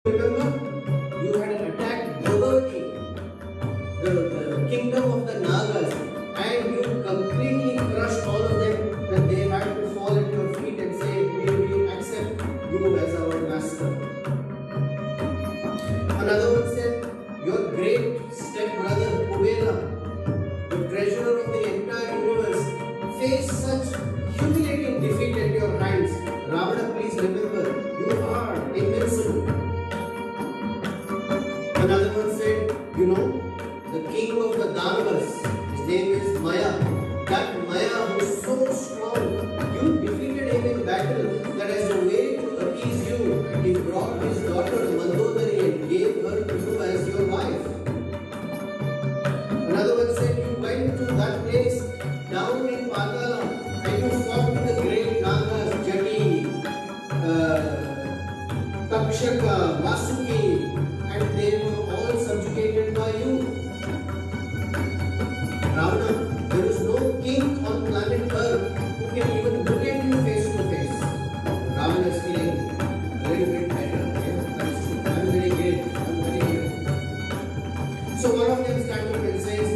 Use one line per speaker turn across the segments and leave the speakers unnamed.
Remember, you had attacked Bhavati, the kingdom of the Nagas, and you completely crushed all of them, that they had to fall at your feet and say, we accept you as our master. Another one said, your great stepbrother Kubera, the treasurer of the entire universe, faced such humiliating defeat at your hands. Ravana, please remember, you are invincible. Another one said, the king of the Danavas, his name is Maya. That Maya was so strong, you defeated him in battle, that as a way to appease you, he brought his daughter Mandodari and gave her to you as your wife. Another one said, you went to that place down in Patala and you fought with the great Nagas, Jati, Takshaka, Vasuki, and they were all subjugated by you. Ravana, there is no king on planet Earth who can even look at you face to face. Ravana is feeling a little bit better. Yeah, that's true. I'm very great. I'm very great. So one of them stands up and says,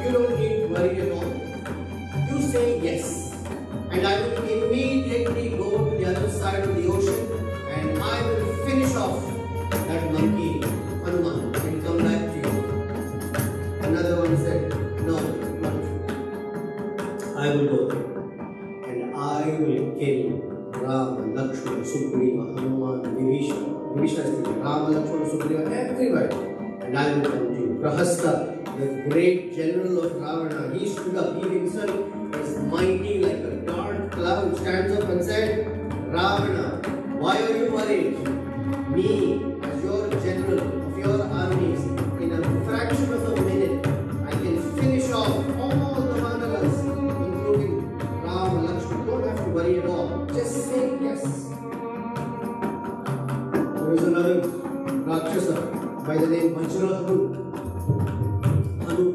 you don't need to worry at all. You say yes, and I will immediately go to the other side of the ocean and I will finish off that monkey, Hanuman, and come back to you. Another one said, no, not true. I will go there and I will kill Rama, Lakshmana, Sugriva, Hanuman, Vibhisana. Vibhisana is the Rama, Lakshmana, Sugriva, everywhere. And I will come to you. Prahasta, the great general of Ravana, he stood up. He himself is mighty like a dark cloud, stands up and said, Ravana, why are you worried? Me, as your general of your armies, in a fraction of a minute, I can finish off all the Mandavas, including Rama, Lakshmana. Don't have to worry at all. Just say yes. There is another Rakshasa by the name Vajra Anu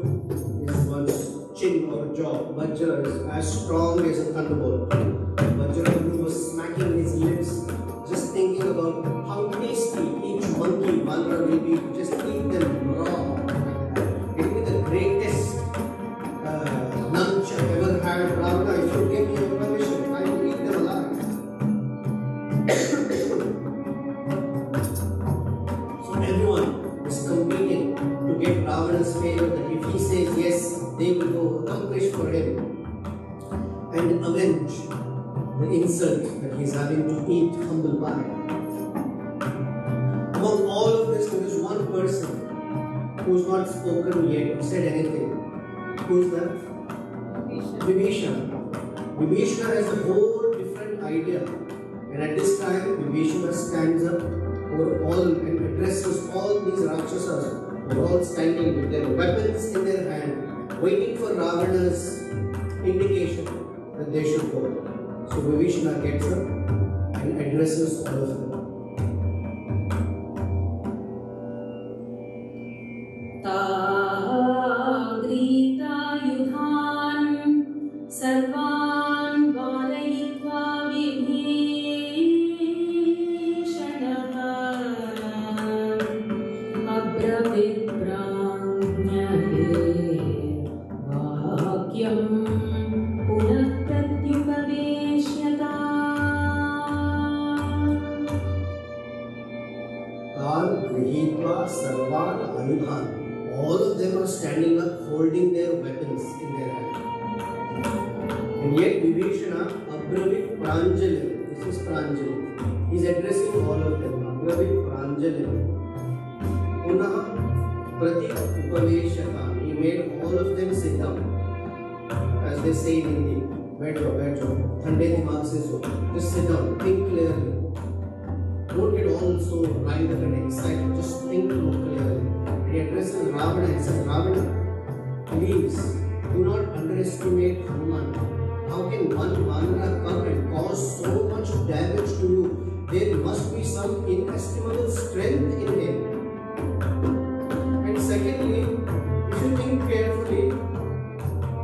is one's chin or jaw. Vajra is as strong as a thunderbolt. Vajra was smacking his lips, just thinking about how tasty each monkey Vandra will be to just eat them raw. It will be the greatest lunch I've ever had. Ravana, if you give me your permission, I will eat them alive. So everyone is competing to get Ravana's favor, that if he says yes, they will go accomplish for him and avenge the insult that he is having to eat humble pie. Among all of this, there is one person who has not spoken yet or said anything. Who is that? Vibhisana. Vibhisana has a whole different idea. And at this time, Vibhisana stands up over all and addresses all these Rakshasas who are all standing with their weapons in their hand, waiting for Ravana's indication that they should go. So Vibhisana gets up and addresses all of them.
Tagrita yudhan sarvan valayitva vibhishanaha abravit pranyate vakyam punah pratyupaveshyata.
Tagrita sarvan ayudhan. All of them are standing up, holding their weapons in their hand. And yet Vibhishana, Abravit Pranjalim, this is Pranjalim, he is addressing all of them. Abravit Pranjalim. Punah Pratik Upaveshaka. He made all of them sit down. As they say in Hindi, Baitho, Thande Dimag se so. Just sit down, think clearly. Don't get all so riled up and excited, just think more clearly. He addresses Ravana and says, Ravana, please do not underestimate Hanuman. How can one Vanara come and cause so much damage to you? There must be some inestimable strength in him. And secondly, if you think carefully,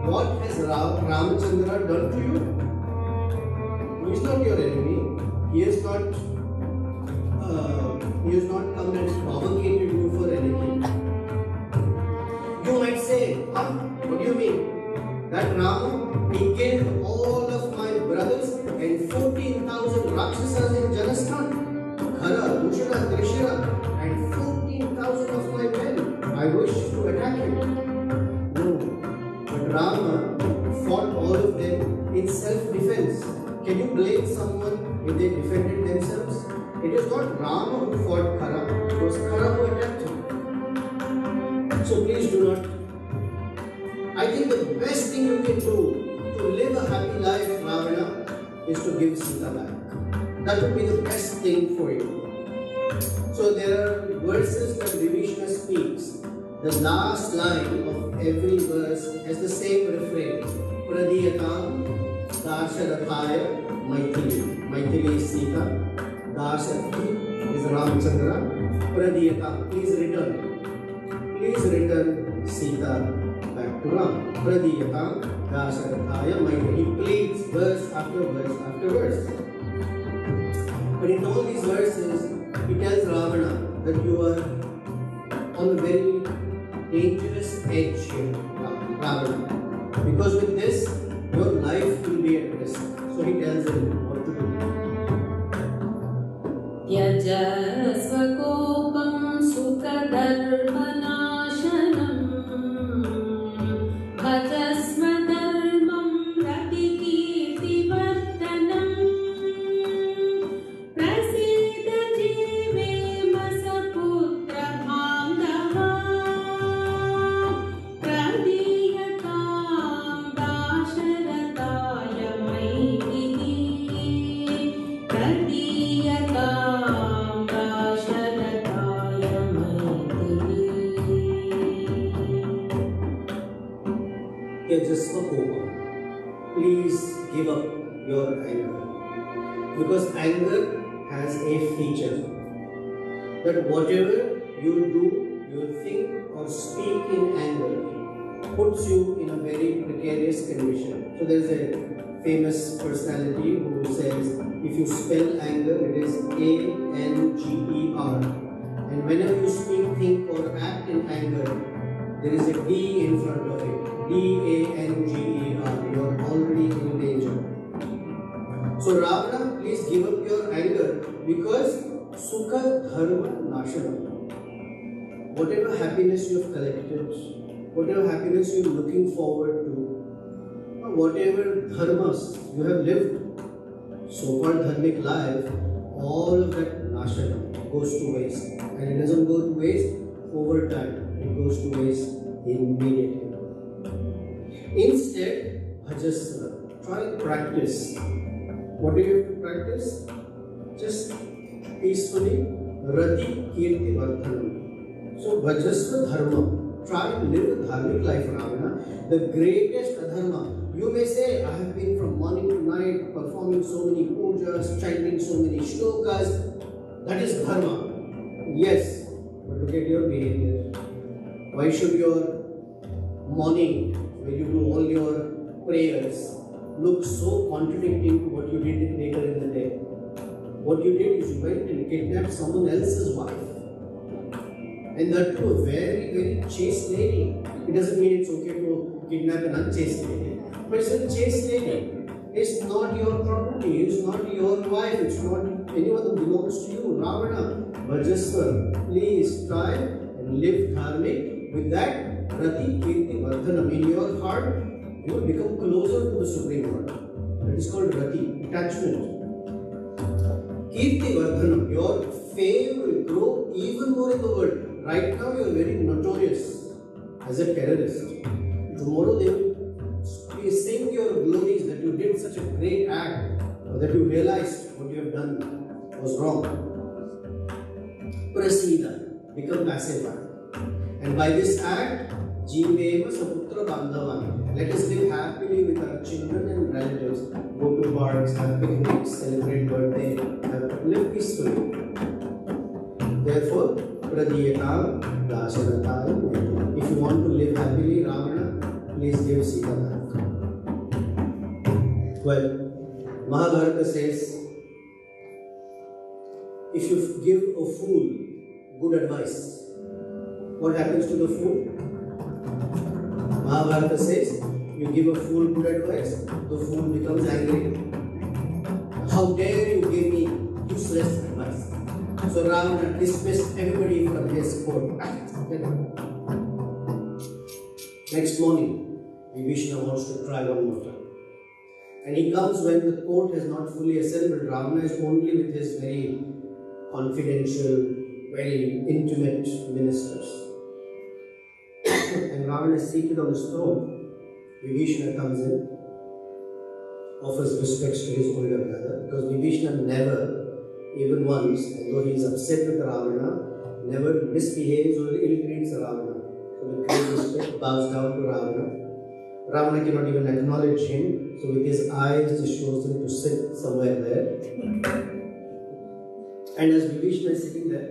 what has Ramachandra done to you? He is not your enemy. He has not He has not come and provocated you for anything. You might say, what do you mean? That Rama, he killed all of my brothers and 14,000 Rakshasas in Janasthan. Khara, Dushara, Trishara, and 14,000 of my men. I wish to attack him. No, but Rama fought all of them in self-defense. Can you blame someone if they defended themselves? It is not Rama who fought Khara, it was Khara who attacked him. So please do not. I think the best thing you can do to live a happy life, Ravana, is to give Sita back. That would be the best thing for you. So there are verses that Vibhisana speaks. The last line of every verse has the same refrain. Pradiyatam Dasharathaya Maithili. Maithili is Sita. Dasharathi is Ramchandra. Pradiyatam. Please return. Please return Sita back to Ram. Pradiyatam Dasharathaya Maithili. He pleads verse after verse after verse. But in all these verses, he tells Ravana that you are on a very dangerous edge here, Ravana. Because with this, your life will be at risk. So he tells him what to do.
Tyajasva kopam sukha dharmanashanam bhajasva dharmam rati kirti vardhanam prasida jive masaputra bhandava pradiyatam dasharataya maitili pradiyatam dasharataya maitili.
Tyajasva kopam. Please give up your anger. Because anger has a feature that whatever you do, you think or speak in anger puts you in a very precarious condition. So there is a famous personality who says if you spell anger, it is A-N-G-E-R. And whenever you speak, think or act in anger, there is a D in front of it. D-A-N-G-E-R. You are already in danger. So Ravana, please give up your anger because Sukha Dharma Nashanam. Whatever happiness you have collected, whatever happiness you are looking forward to, whatever dharmas you have lived, so-called dharmic life, all of that Nashanam goes to waste. And it doesn't go to waste over time, it goes to waste immediately. Instead, Bhajasva, try and practice. What do you have to practice? Just peacefully, Rati Kirti Vardhanam. So, Bhajasva Dharma. Try and live a dharmic life, Ravana. The greatest adharma. You may say, I have been from morning to night performing so many pujas, chanting so many shlokas. That is dharma. Yes, but look at your behavior. Why should your morning, when you do all your prayers, look so contradicting to what you did later in the day? What you did is you went and kidnapped someone else's wife. And that too, a very, very chaste lady. It doesn't mean it's okay to kidnap an unchaste lady. But it's a chaste lady. It's not your property. It's not your wife. It's not anyone that belongs to you. Ravana, Bhajasva, please try and live dharmic. With that, Rati Kirti Vardhanam. In your heart, you will become closer to the Supreme Lord. That is called Rati, attachment. Kirti Vardhanam, your fame will grow even more in the world. Right now, you are very notorious as a terrorist. Tomorrow, they will sing your glories that you did such a great act, or that you realized what you have done was wrong. Prasida, become pacified. And by this act, Jiveva Saputra Bandhavani. Let us live happily with our children and relatives. Go to parks, have picnics, celebrate birthday, live peacefully. Therefore, Pradiyatam Dasharataya. If you want to live happily, Ravana, please give Sita back. Well, Mahabharata says, if you give a fool good advice, what happens to the fool? Mahabharata says, you give a fool good advice, the fool becomes angry. How dare you give me useless advice? So Ravana dismissed everybody from his court. Next morning, Vibhishana wants to try one more time. And he comes when the court has not fully assembled. Ravana is only with his very confidential, very intimate ministers. And Ravana is seated on his throne. Vibhishana comes in, offers respects to his older brother, because Vibhishana never, even once, although he is upset with Ravana, never misbehaves or ill-treats Ravana. So with great respect, bows down to Ravana. Ravana cannot even acknowledge him, so with his eyes just shows him to sit somewhere there. And as Vibhishana is sitting there,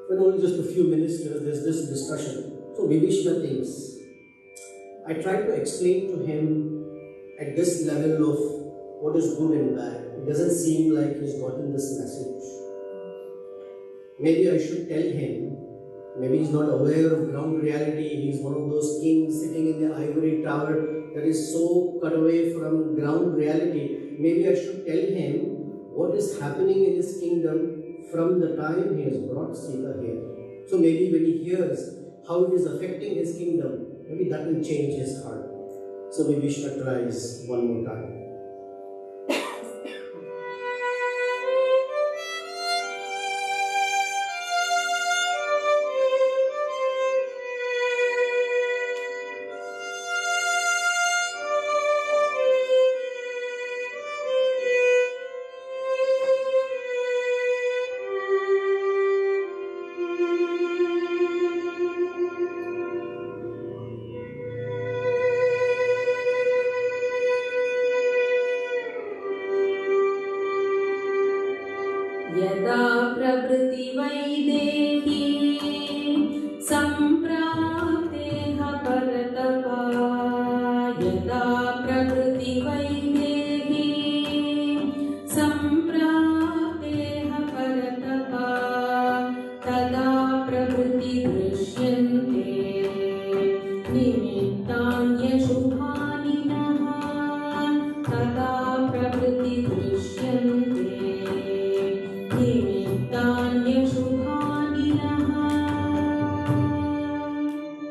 when only just a few ministers, there's this discussion. So Vibhishana thinks, I tried to explain to him at this level of what is good and bad. It doesn't seem like he's gotten this message. Maybe I should tell him. Maybe he's not aware of ground reality. He's one of those kings sitting in the ivory tower that is so cut away from ground reality. Maybe I should tell him what is happening in his kingdom from the time he has brought Sita here. So maybe when he hears how it is affecting his kingdom, maybe that will change his heart. So Vibhishana tries one more time.
यदा प्रभृति वैदेही सम्प्राप्तेह परतपा यदा प्रभृति वैदेही सम्प्राप्तेह परतपा तदा प्रभृति दृश्यन्ते निमित्तान्यशुभानिनः तदा प्रभृति दृश्यन्ते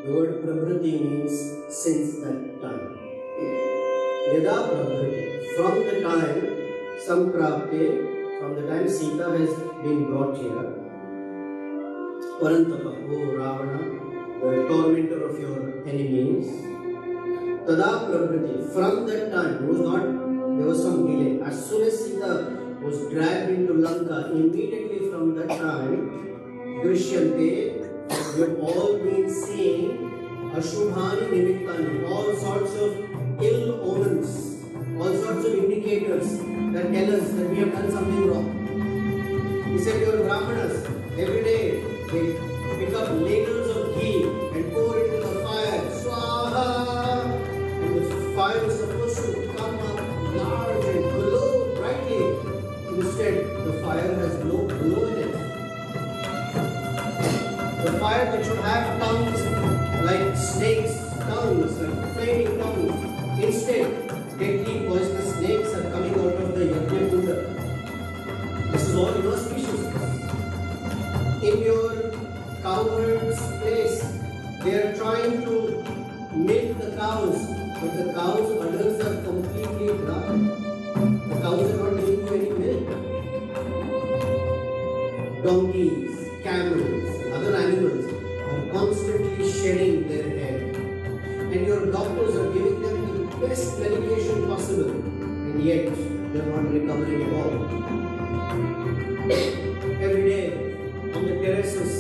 The word Prabhriti means since that time. Yada Prabhriti, from the time Samprapte, from the time Sita has been brought here, Parantapa, O Ravana, the tormentor of your enemies, Tada Prabhriti, from that time, there was some delay. As soon as Sita was dragged into Lanka, immediately from that time, Drishyante, we have all been seeing Ashubhani Nimittani, all sorts of ill omens, all sorts of indicators that tell us that we have done something wrong. He said, your Brahmanas, every day they pick up ladles of ghee and pour it into the fire, Swaha! And the fire is supposed to come up large and glow brightly. Instead, the fire has no glow in it. The fire that should have tongues like snakes' tongues, like flaming tongues. Instead, deadly poisonous snakes are coming out of the Yajna Kunda. This is all inauspicious. In your cowherds' place, they are trying to milk the cows, but the cows' udders are completely dry. The cows are not giving you any milk. Donkeys, camels, other animals are constantly shedding their hair. And your doctors are giving them the best medication possible. And yet, they are not recovering at all. Every day, on the terraces,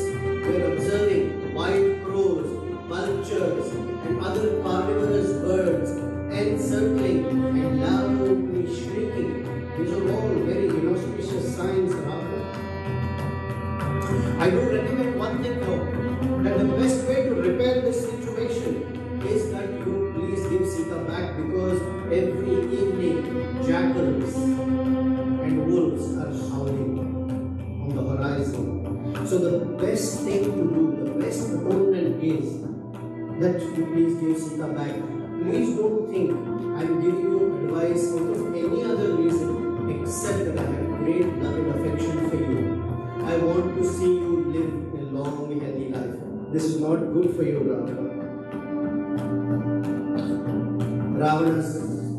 we are observing white crows, vultures, and other carnivorous birds encircling and loudly shrieking. These are all very inauspicious signs of our. I do recommend one thing though, that the best way to repair this situation is that you please give Sita back, because every evening jackals and wolves are is that you please give Sita back. Please don't think I'm giving you advice out of any other reason except that I have great love and affection for you. I want to see you live a long, healthy life. This is not good for you, Ravana. Ravana's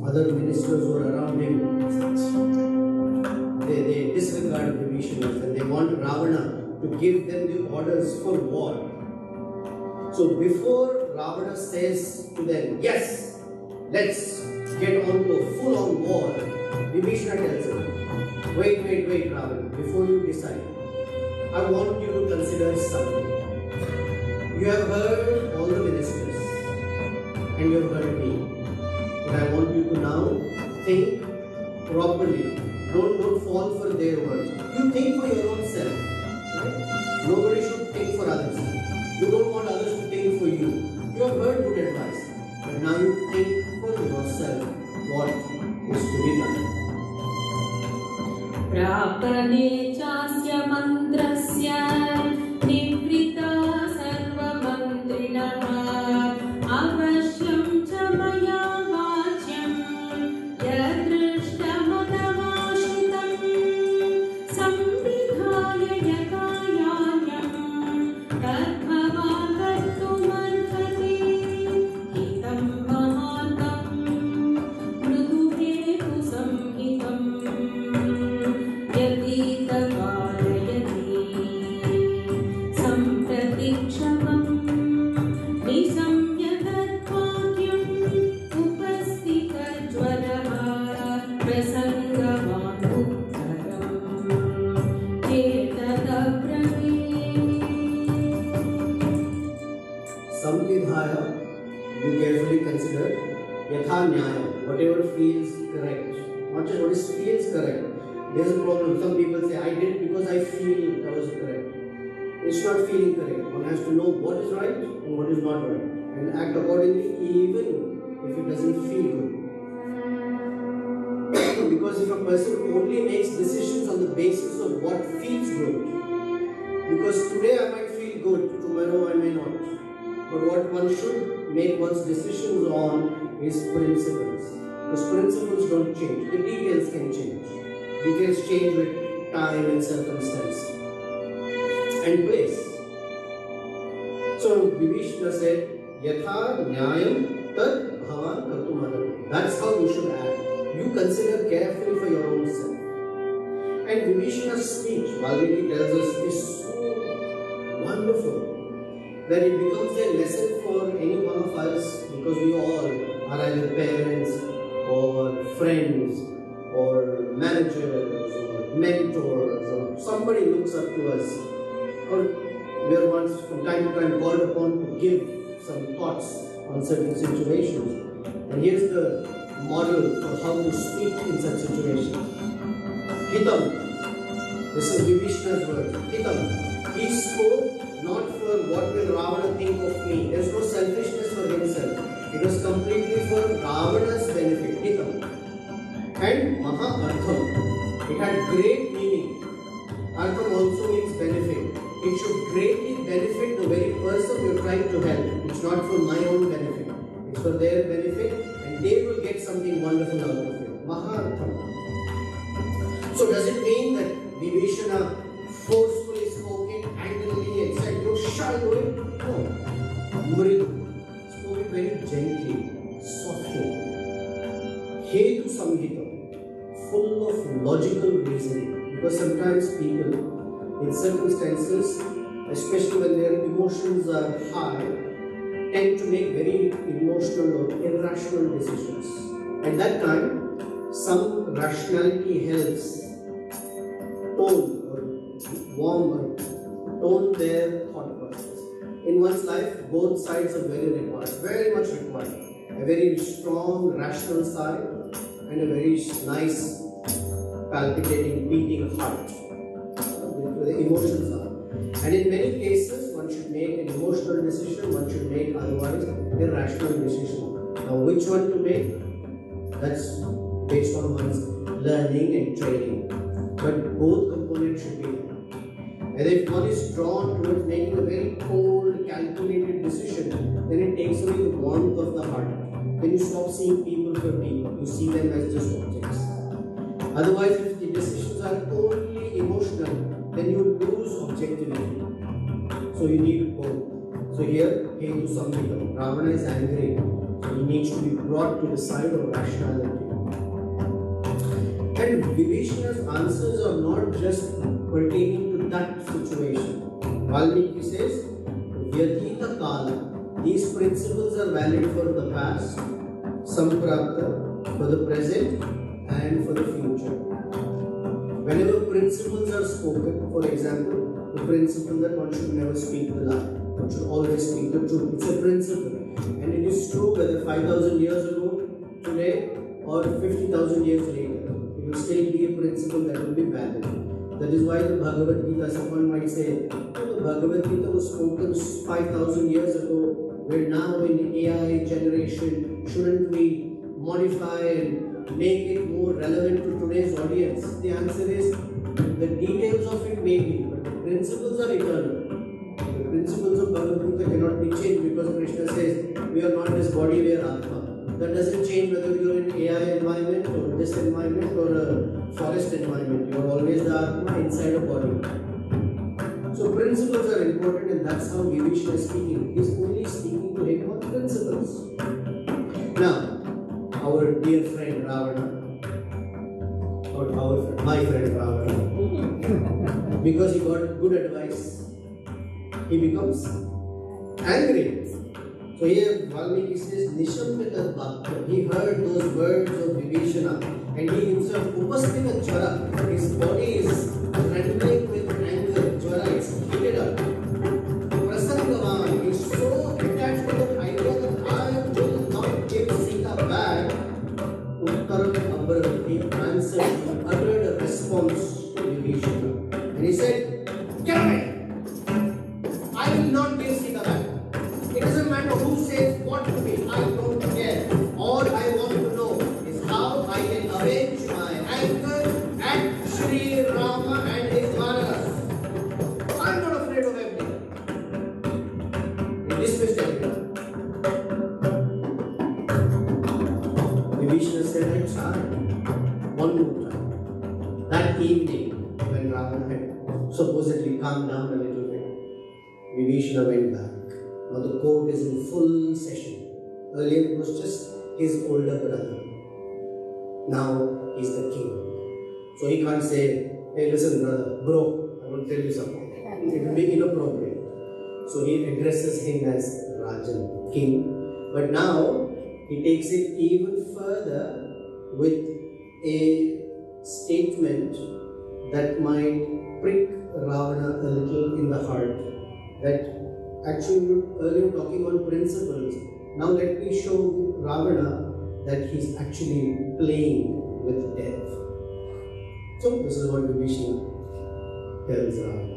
other ministers who are around him, they disregard Vibhishana and they want Ravana to give them the orders for war. So before Ravana says to them, yes, let's get on to a full-on war, Vibhishana tells him, wait, Ravana, before you decide, I want you to consider something. You have heard all the ministers and you have heard me. But I want you to now think properly. Don't fall for their words. You think for your own self. Right? Nobody should think for others. You don't want others to think for you. You have heard good advice. But now you think for yourself what is to be done.
प्राप्तने चास्य मन्त्रस्य निवृत्ता सर्वमन्त्रिणः अवश्यं च मया वाच्यं यदृष्टमतमाश्रितं संविधाय यथायान्यं तद्भवान् कर्तुमर्हति हितं महान्तं मृदुहेतुसंहितम्
Samvidhaya, you carefully consider yatha nyaya, whatever feels correct. Not just what feels correct. There's a problem. Some people say, I did it because I feel that was correct. It's not feeling correct. One has to know what is right and what is not right. And act accordingly even if it doesn't feel good. Because if a person only makes decisions on the basis of what feels good, because today I might feel good, tomorrow I may not. But what one should make one's decisions on is principles. Because principles don't change. The details can change. Details change with time and circumstance and place. So Vibhishana said, Yatha Nyayam Tad Bhavan Kartumarhati. That's how you should act. You consider carefully for your own self. And Vibhishana's speech, Valmiki tells us, is so wonderful that it becomes a lesson for any one of us, because we all are either parents or friends or managers or mentors or somebody looks up to us, or we are once from time to time called upon to give some thoughts on certain situations. And here's the model for how to speak in such situations. Hitam. This is Vibhishana's word. Hitam. He spoke not for what will Ravana think of me. There's no selfishness for himself. It was completely for Ravana's benefit. Hitam. And Maha Artham. It had great meaning. Artham also means benefit. It should greatly benefit the very person you're trying to help. It's not for my own benefit. It's for their benefit, and they will get something wonderful out of it. Maha Artham. So does it mean that Vibhishana forcefully spoke it angrily and said, you shall do it? No. Mridu. Spoke it very gently, softly. Hetu Samhita. Full of logical reasoning. Because sometimes people, in circumstances, especially when their emotions are high, tend to make very emotional or irrational decisions. At that time, some rationality helps tone or warm or tone their thought process. In one's life, both sides are very required, very much required. A very strong rational side and a very nice palpitating, beating heart. The emotions are. And in many cases, one should make an emotional decision, one should make otherwise a rational decision. Now, which one to make? That's based on one's learning and training. But both should be. And if one is drawn towards making a very cold, calculated decision, heart, then you stop seeing people for people. You see them as just objects. Otherwise, if the decisions are only emotional, then you lose objectivity. So you need both. So here, Hetu Samhita, Ravana is angry, so he needs to be brought to the side of rationality. And Vibhishana's answers are not just pertaining to that situation. Valmiki says, Vyatita Kala, these principles are valid for the past, Samprapta, for the present, and for the future. Whenever principles are spoken, for example, the principle that one should never speak the lie, one should always speak the truth. It's a principle. And it is true whether 5,000 years ago, today, or 50,000 years later. It will still be a principle that will be valid. That is why the Bhagavad Gita, someone might say, oh, the Bhagavad Gita was spoken 5,000 years ago. We're now in AI generation. Shouldn't we modify and make it more relevant to today's audience? The answer is, the details of it may be, but the principles are eternal. The principles of Bhagavad Gita cannot be changed because Krishna says, we are not this body, we are Atma. That doesn't change whether you're in AI environment or this environment or a forest environment. You are always the Atma inside a body. So principles are important, and that's how Vibhishana is speaking. He's only speaking to him on principles. Now, our dear friend Ravana, or my friend Ravana, because he got good advice, he becomes angry. So here Valmiki says, Nishamita Bhakta. He heard those words of Vibhishana and he himself, Upasthita Jwara, his body is trembling with anger. Jwara is heated up. Prasangavan is so attached to the idea that I will not give Sita back. Uttaram Abra, he answered, he uttered a response to Vibhishana. And he said, get away! I will not give Sita back. It doesn't matter who says what to me, I don't care. All I want to know is how I can avenge my anger at Sri Rama and his Varas. I'm not afraid of everything. He dismissed everything. Vibhishana said, I tried. One more time. That evening, when Ravana had supposedly calmed down a little bit, Vibhishana went back. Now the court is in full session. Earlier it was just his older brother. Now he's the king. So he can't say, hey listen brother, bro, I want to tell you something. It will be inappropriate. So he addresses him as Rajan, king. But now he takes it even further with a statement that might prick Ravana a little in the heart. That actually, we were earlier talking on principles. Now let me show Ravana that he's actually playing with death. So this is what Vibhishana tells Ravana.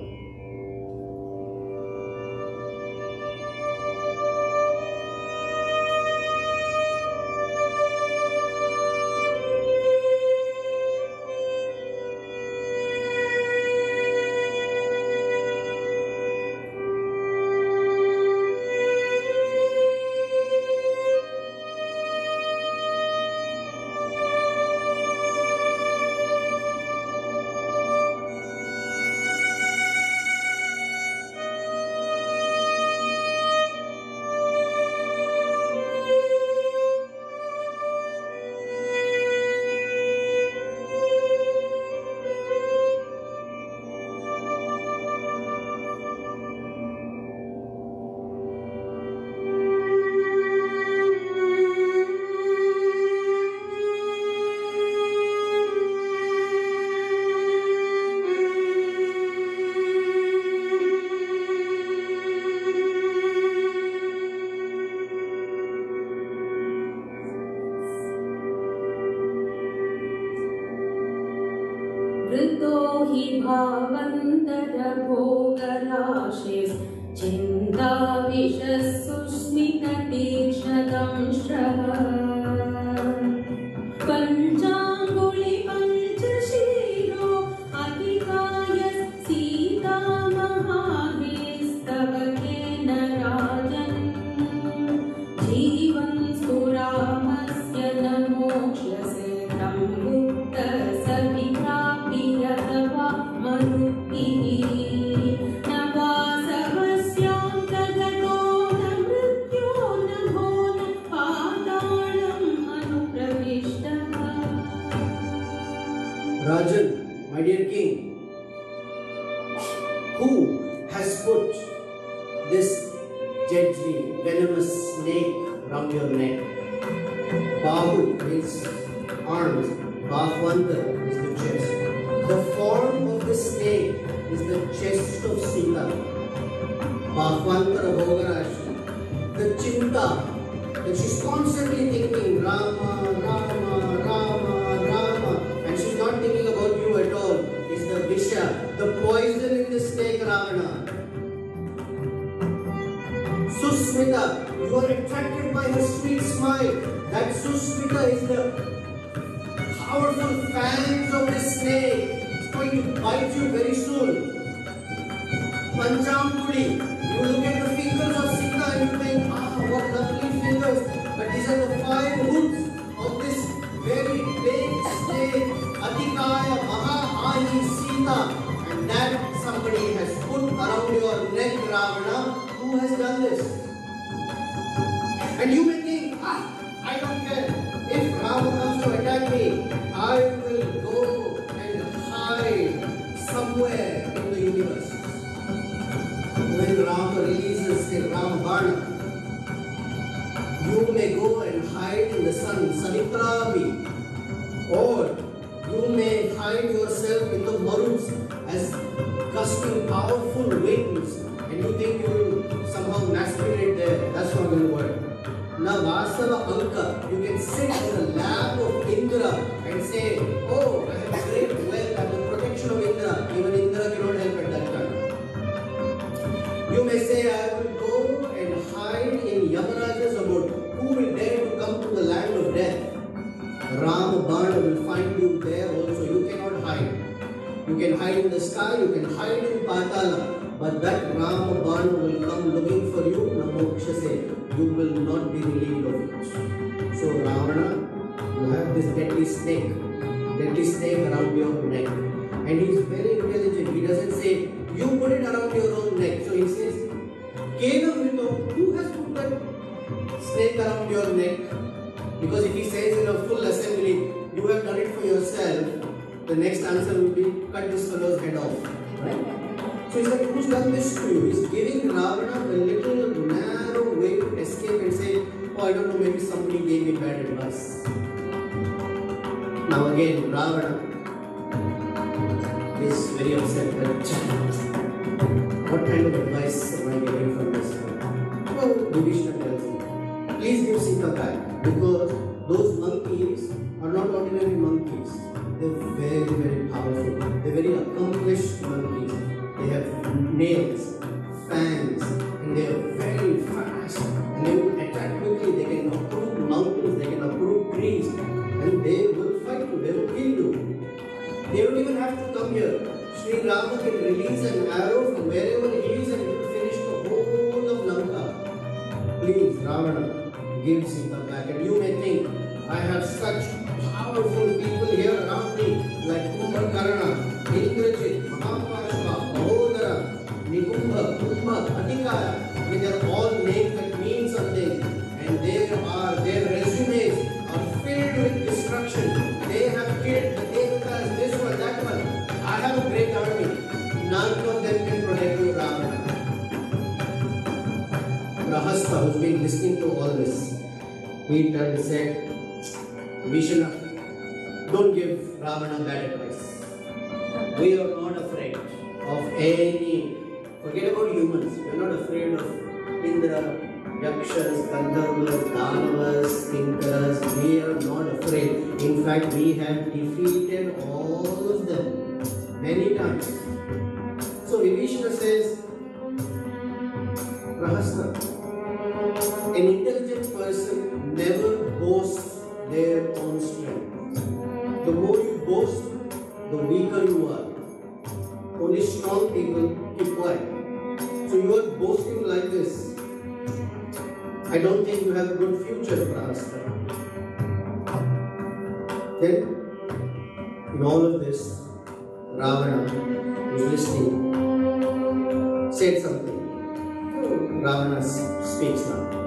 वृतो हि भावन्तरभोगराशिस् चिन्ताविशस्सुस्मिततीक्ष्णदंष्ट्रः पञ्चाङ्गुलिपञ्चशीलो अतिकायः सीतामहादेस्तव केन राजन् जीवन्
deadly, venomous snake around your neck. Bahu means arms, Bahwanta is the chest. The form of the snake is the chest of Sita. Bahwantara Bhogarashi. The chinta that she's constantly thinking Rama, Rama, Rama, Rama, and she's not thinking about you at all, is the Visha, the poison in the snake Ravana. Susmita, you are attracted by her sweet smile. That Susmita is the powerful fangs of the snake. It's going to bite you very soon. Panchambudi, you look at the fingers of Sita and you think, what lovely fingers. But these are the 5 hoods of this very big snake, Adhikaya Maha Ahi Sita. And that somebody has put around your neck, Ravana. Who has done this? And you may think, I don't care. If Rama comes to attack me, I will go and hide somewhere in the universe. When Rama releases the Ramayana, you may go and hide in the sun, Sanitravi, or you may hide yourself in the maruts as gusting powerful winds, and you think you will somehow masturbate there. That's not going to work. Now, Vasava Anka, you can sit in the lap of Indra and say, oh, I have great wealth and the protection of Indra. Even Indra cannot help at that time. You may say, I will go and hide in Yamaraja's abode. Who will dare to come to the land of death? Ram Bana will find you there also. You cannot hide. You can hide in the sky, you can hide in Patala. But that Ram Bana will come looking for you, Namokshase. You will not be relieved of it. So Ravana, you have this deadly snake around your neck. And he is very intelligent. He doesn't say, you put it around your own neck. So he says, Kena Vrito, who has put that snake around your neck? Because if he says in a full assembly, you have done it for yourself, the next answer will be, cut this fellow's head off. Right? So he's like, who's done this to you? He's giving Ravana a little narrow way to escape and say, oh, I don't know, maybe somebody gave me bad advice. Now again, Ravana is very upset that what kind of advice am I getting from this one? Well, Vibhishana tells him, please give Sita back, because those monkeys are not ordinary monkeys. They're very, very powerful. They're very accomplished monkeys. They have nails, fangs, and they are very fast. And they will attack quickly. They can uproot mountains, they can uproot trees, and they will fight you, they will kill you. They don't even have to come here. Sri Rama can release an arrow from wherever he is and it will finish the whole of Lanka. Please, Ravana, give Sita back. And you may think, I have such powerful people here around me, like Kumbhakarna, Indrajit, Mahapashva, Mahodara, Nikumbha, Kumbha, Adhikaya. I mean, they are all names that mean something, and their resumes are filled with destruction. They have killed the Devatas, this one, that one. I have a great army. None of them can protect you, Ravana. Rahasta, who's been listening to all this, he turned and said, Vibhishana, don't give Ravana bad advice. We are not afraid of any, forget about humans, we are not afraid of Indra, Yakshas, Gandharvas, Danavas, Tinkaras. We are not afraid. In fact, we have defeated all of them many times. So Vibhishana says, Rahasta, an intelligent person never boasts their own strength. The more you boast, the weaker you are. Only strong people keep quiet. So you are boasting like this. I don't think you have a good future, Prahasta. Then, in all of this, Ravana, who is listening, said something. Ravana speaks now.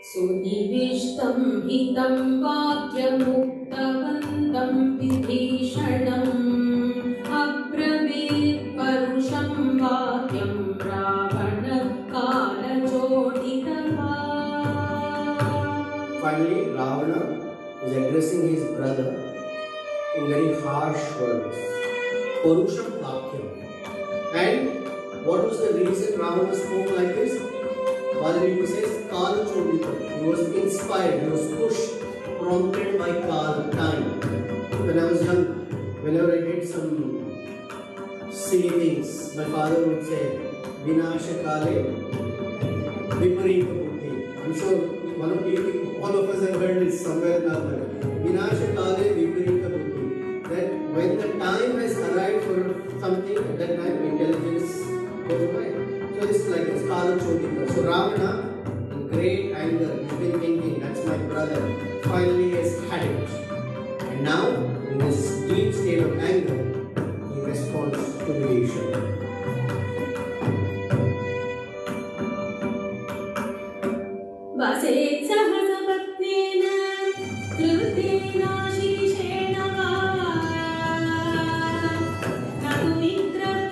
सुनिविष्टं हितं वाक्यमुक्तवन्तं विभीषणम् अब्रवीत् परुषं वाक्यं रावणकालचोदितः.
Finally, Ravana is addressing his brother in very harsh words. Purusham Vakyam. And what was the reason Ravana spoke like this? Valmiki says, Kala Chodita. He was inspired, he was pushed, prompted by Kala, time. When I was young, whenever I did some silly things, my father would say, Vinasha Kale, Viparita Buddhi. I'm sure all of us have heard this somewhere in our life. Vinasha Kale, Viparita Buddhi. That when the time has arrived for something, at that time intelligence goes away. So it's like this Kala Chodika. So Ravana, in great anger, he's been thinking, that's my brother. Finally, he has had it. And now, in this deep state of anger, he responds to Vibhishana.
वसेत् सहसपत्नेन त्रिवृतेन शीर्षेण वा न तु मित्रप्रवादेन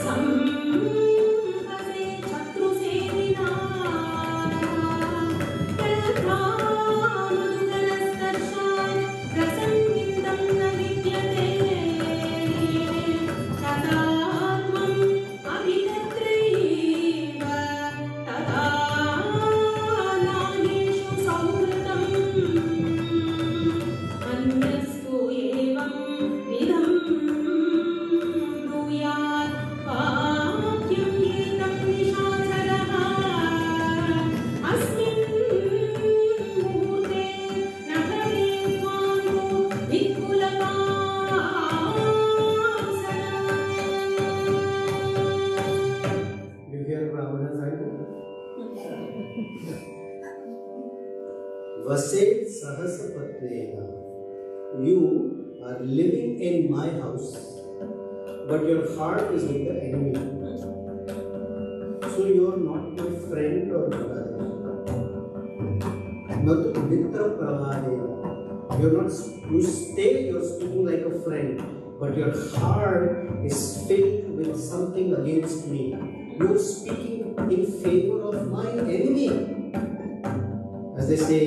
संहसेत् शत्रुसेनिना यथा मधुकरस्पर्शात् प्रसन्नितं न विद्यते तदात्मम् अभिनेत्रैव तदा नागेषु संवृतम् अन्यस्तु एवं विधं ब्रूयात् वाक्यं एतं निशाचरः अस्मिन् मुहूर्ते न भवेत् मां
You hear Ravana's anger? Vaset Sahasapatnena. You are living in my house, but your heart is with the enemy. So you are not my friend or brother. Natu mitra pravadena. You're speaking like a friend, but your heart is filled with something against me. You're speaking in favor of my enemy. As they say,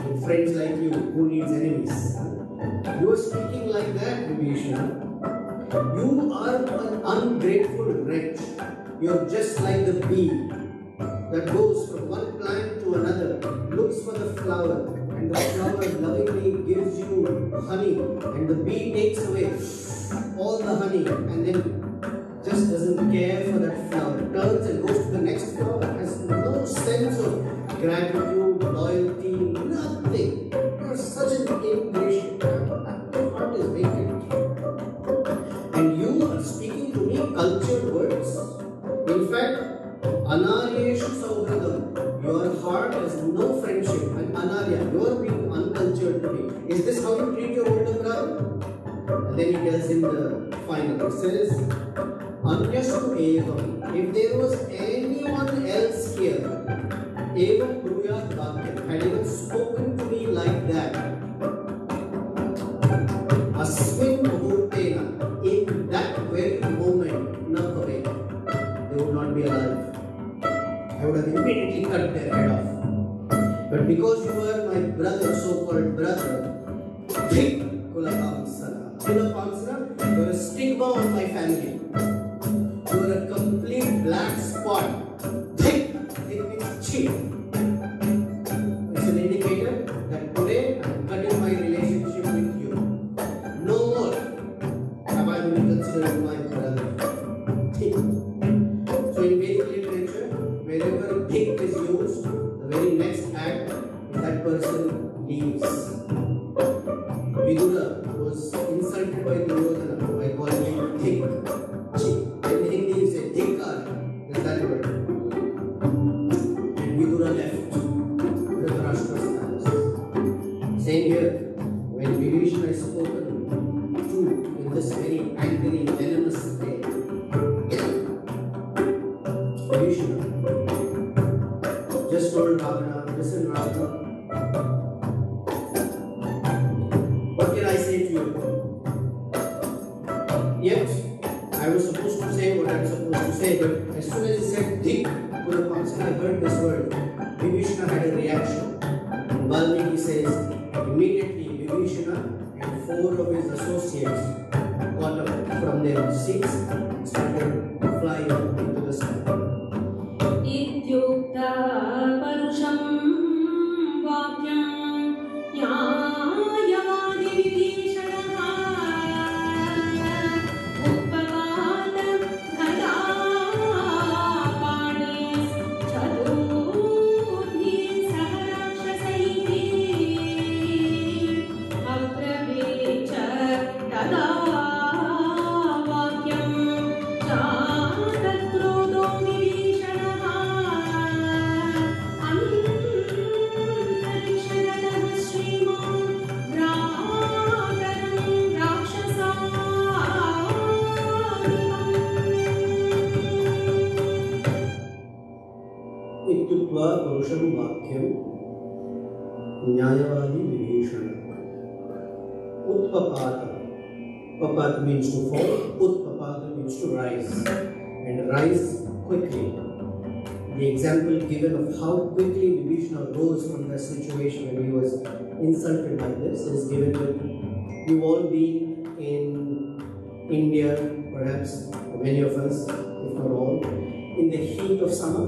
with friends like you, who needs enemies? You are speaking like that, Vibhishana. You are an ungrateful wretch. You're just like the bee that goes from one plant to another, looks for the flower, and the flower lovingly gives you honey, and the bee takes away all the honey and then just doesn't care for that flower, turns and goes to the next flower, has no sense of gratitude, loyalty, nothing. You're such an ingratiate man. Your heart is vacant. And you are speaking to me cultured words. In fact, Anaryeshu Sauhradam, your heart has no friendship. And Anarya, you are being uncultured to me. Is this how you treat your older brother? And then he tells him the final. It says, Anyastu evam. If there was anyone else here, evam bruyat vakyam, had even spoken to me like that, asmin muhurtena, in that very moment, na bhave, they would not be alive. I would have immediately cut their head off. But because you were my brother, so-called brother, Dhik Kulapansana. Kulapansana, you are a stigma on my family. You are a complete black spot. Dhik means cheat. It's an indicator that today I am cutting my relationship with you. No more have I been considered my brother. Dhik. So in Vedic literature, wherever dhik is used, the very next act is that person leaves. Vidura was insulted by Duryodhana by calling him dhik. In Hindi you say dhikar, is that word. And Vidura left Dhritarashtra's palace. Same here, when Vibhishana is spoken to in this very angry, venomous way, Vibhishana just told Ravana, listen Ravana, Yet, I was supposed to say what I was supposed to say, but as soon as he said Dik Purapamsa, I heard this word. Vibhishana had a reaction. And Valmiki says, immediately Vibhishana and 4 of his associates got up from their seats and started flying up into the sky.
इत्युक्ता परुषं वाक्यं न्यायवादी विभीषणः उत्पपात गदा पाणिः चतुर्भिः सह राक्षसैः अब्रवीच तदा वाक्यं चातक्रोधो विभीषणः अन्तरिक्षगतः श्रीमान् भ्रातरं राक्षसाधिपम्
इत्युक्त्वा पुरुषं वाक्यं न्यायवादी Vibhishan उत्पपात. Papat means to fall, utpapata means to rise, and rise quickly. The example given of how quickly Vibhishana rose from that situation when he was insulted like this is given with you've all been in India, perhaps many of us, if not all, in the heat of summer.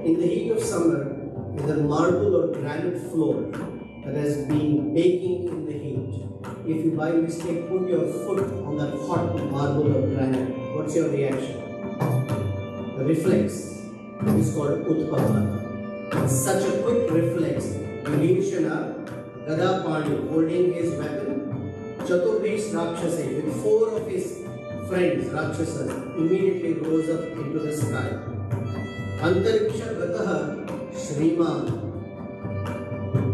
In the heat of summer, with a marble or granite floor that has been baking in the heat, if you by mistake put your foot on that hot marble or granite, what's your reaction? The reflex is called utpapata. Such a quick reflex, Vibhishana, Gadapani, holding his weapon, Chaturbhish Rakshasa, with 4 of his friends, Rakshasas, immediately rose up into the sky. Antariksha Gataha Shriman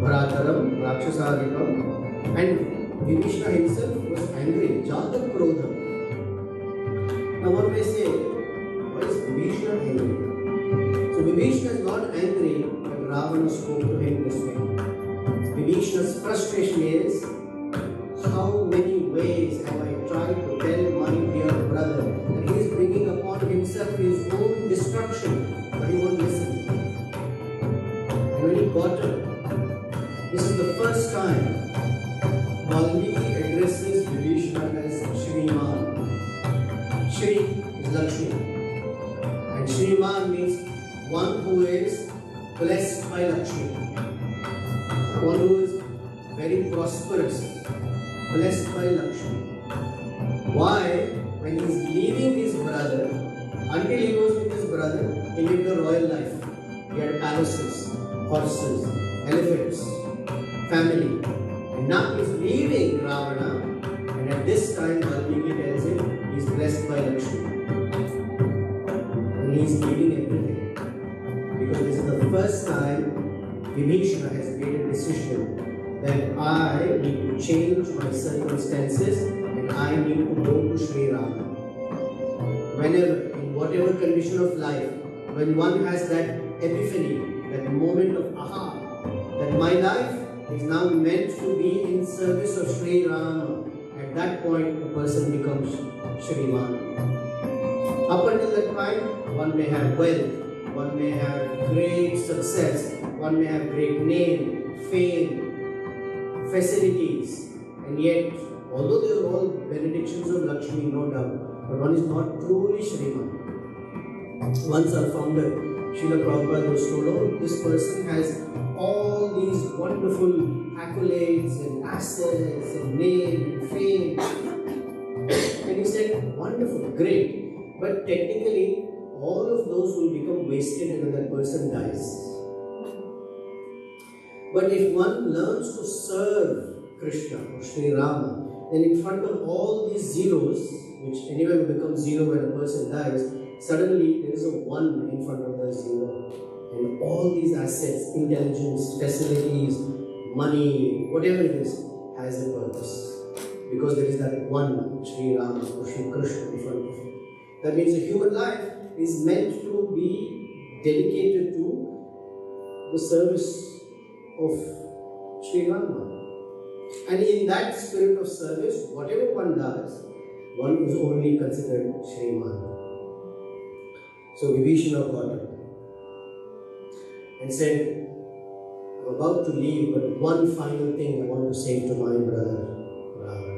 Bharataram Rakshasadipam, and Vibhishana himself was angry, Jata Krodham. Now one may say, why is Vibhishana angry? So Vibhishana is not angry when Ravana spoke to him this way. Vibhishana's frustration is, how many ways have I tried to tell my dear brother that he is bringing upon himself his own destruction, but he won't listen. And when he got up, this is the first time Valmiki addresses Vibhishana as Shriman. Shri is Lakshmi, and Shriman means one who is blessed by Lakshmi, one who is very prosperous, blessed by Lakshmi. Why? When he is leaving his brother, until he was with his brother, he lived a royal life. He had palaces, horses, elephants, family. And now he is leaving Ravana, and at this time Valmiki tells him he is blessed by Lakshmi. And he is leaving everything. Because this is the first time Vibhishana has made a decision that I need to change my circumstances and I need to go to Sri Rama. Whenever, in whatever condition of life, when one has that epiphany, that moment of aha, that my life is now meant to be in service of Sri Rama, at that point a person becomes Shriman. Up until that point, one may have wealth, one may have great success, one may have great name, fame, facilities, and yet, although they are all benedictions of Lakshmi, no doubt, but one is not truly Shriman. Once our founder, Srila Prabhupada, was told, oh, this person has all these wonderful accolades and assets and name and fame. And he said, wonderful, great. But technically, all of those will become wasted when that person dies. But if one learns to serve Krishna or Sri Rama, then in front of all these zeros, which anyway will become zero when a person dies, suddenly there is a 1 in front of the 0. And all these assets, intelligence, facilities, money, whatever it is, has a purpose. Because there is that 1, Sri Rama or Sri Krishna in front of it. That means a human life is meant to be dedicated to the service of Sri Rama. And in that spirit of service, whatever one does, one is only considered Shriman. So Vibhishana got up and said, I'm about to leave, but one final thing I want to say to my brother Ravana.